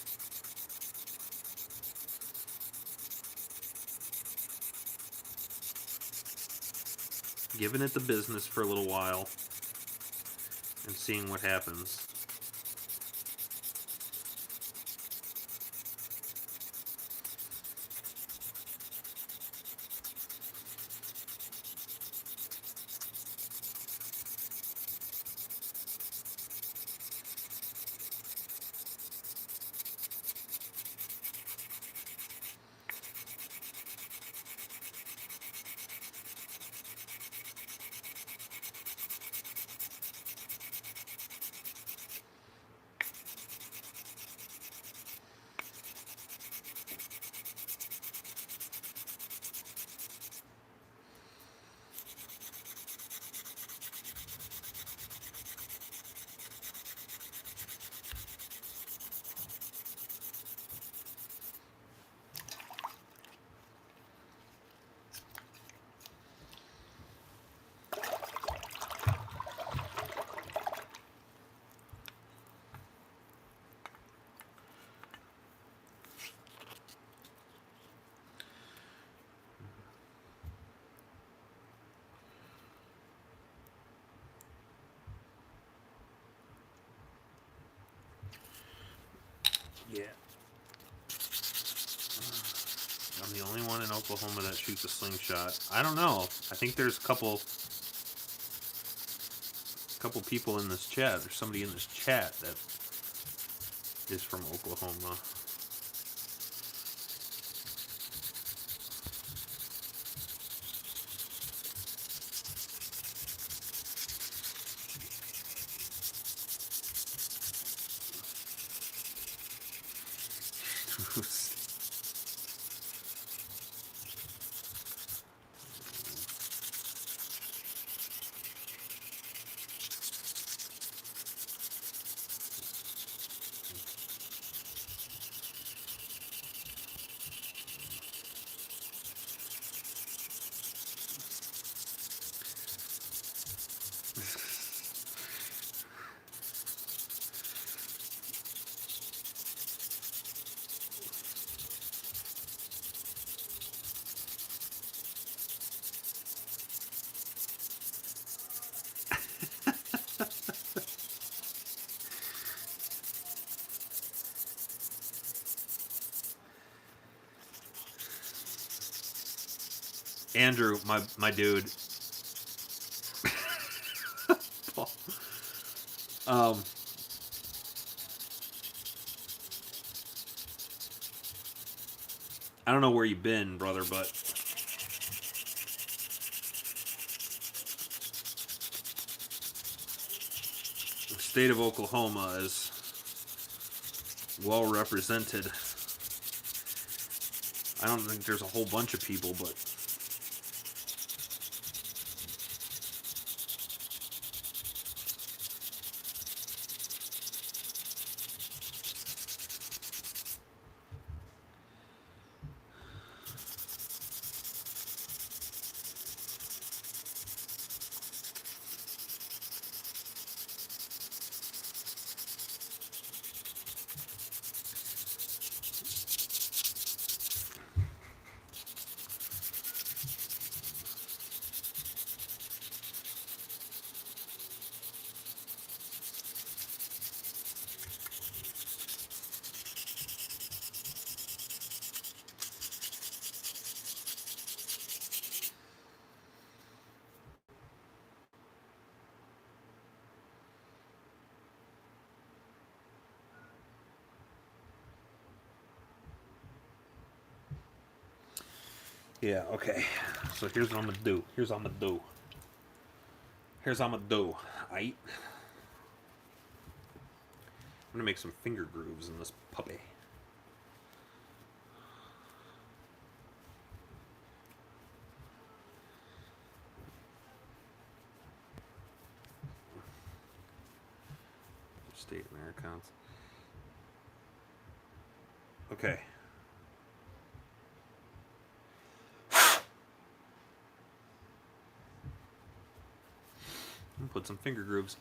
giving it the business for a little while and seeing what happens. Yeah. I'm the only one in Oklahoma that shoots a slingshot. I don't know. I think there's a couple people in this chat. There's somebody in this chat that is from Oklahoma. Andrew, my dude. I don't know where you've been, brother, but the state of Oklahoma is well represented. I don't think there's a whole bunch of people, but Yeah, okay. So here's what I'm gonna do. Here's what I'm gonna do. Aight. I'm gonna make some finger grooves in this puppy. State Americans. Okay. Put some finger grooves.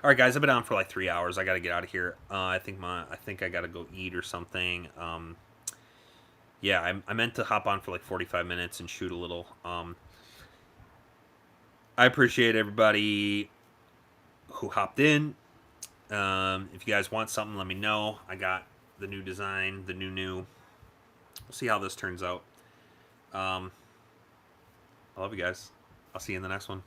All right, guys, I've been on for like 3 hours. I got to get out of here. I think I got to go eat or something. Yeah, I meant to hop on for like 45 minutes and shoot a little. I appreciate everybody who hopped in. If you guys want something, let me know. I got the new design, the new. We'll see how this turns out. I love you guys. I'll see you in the next one.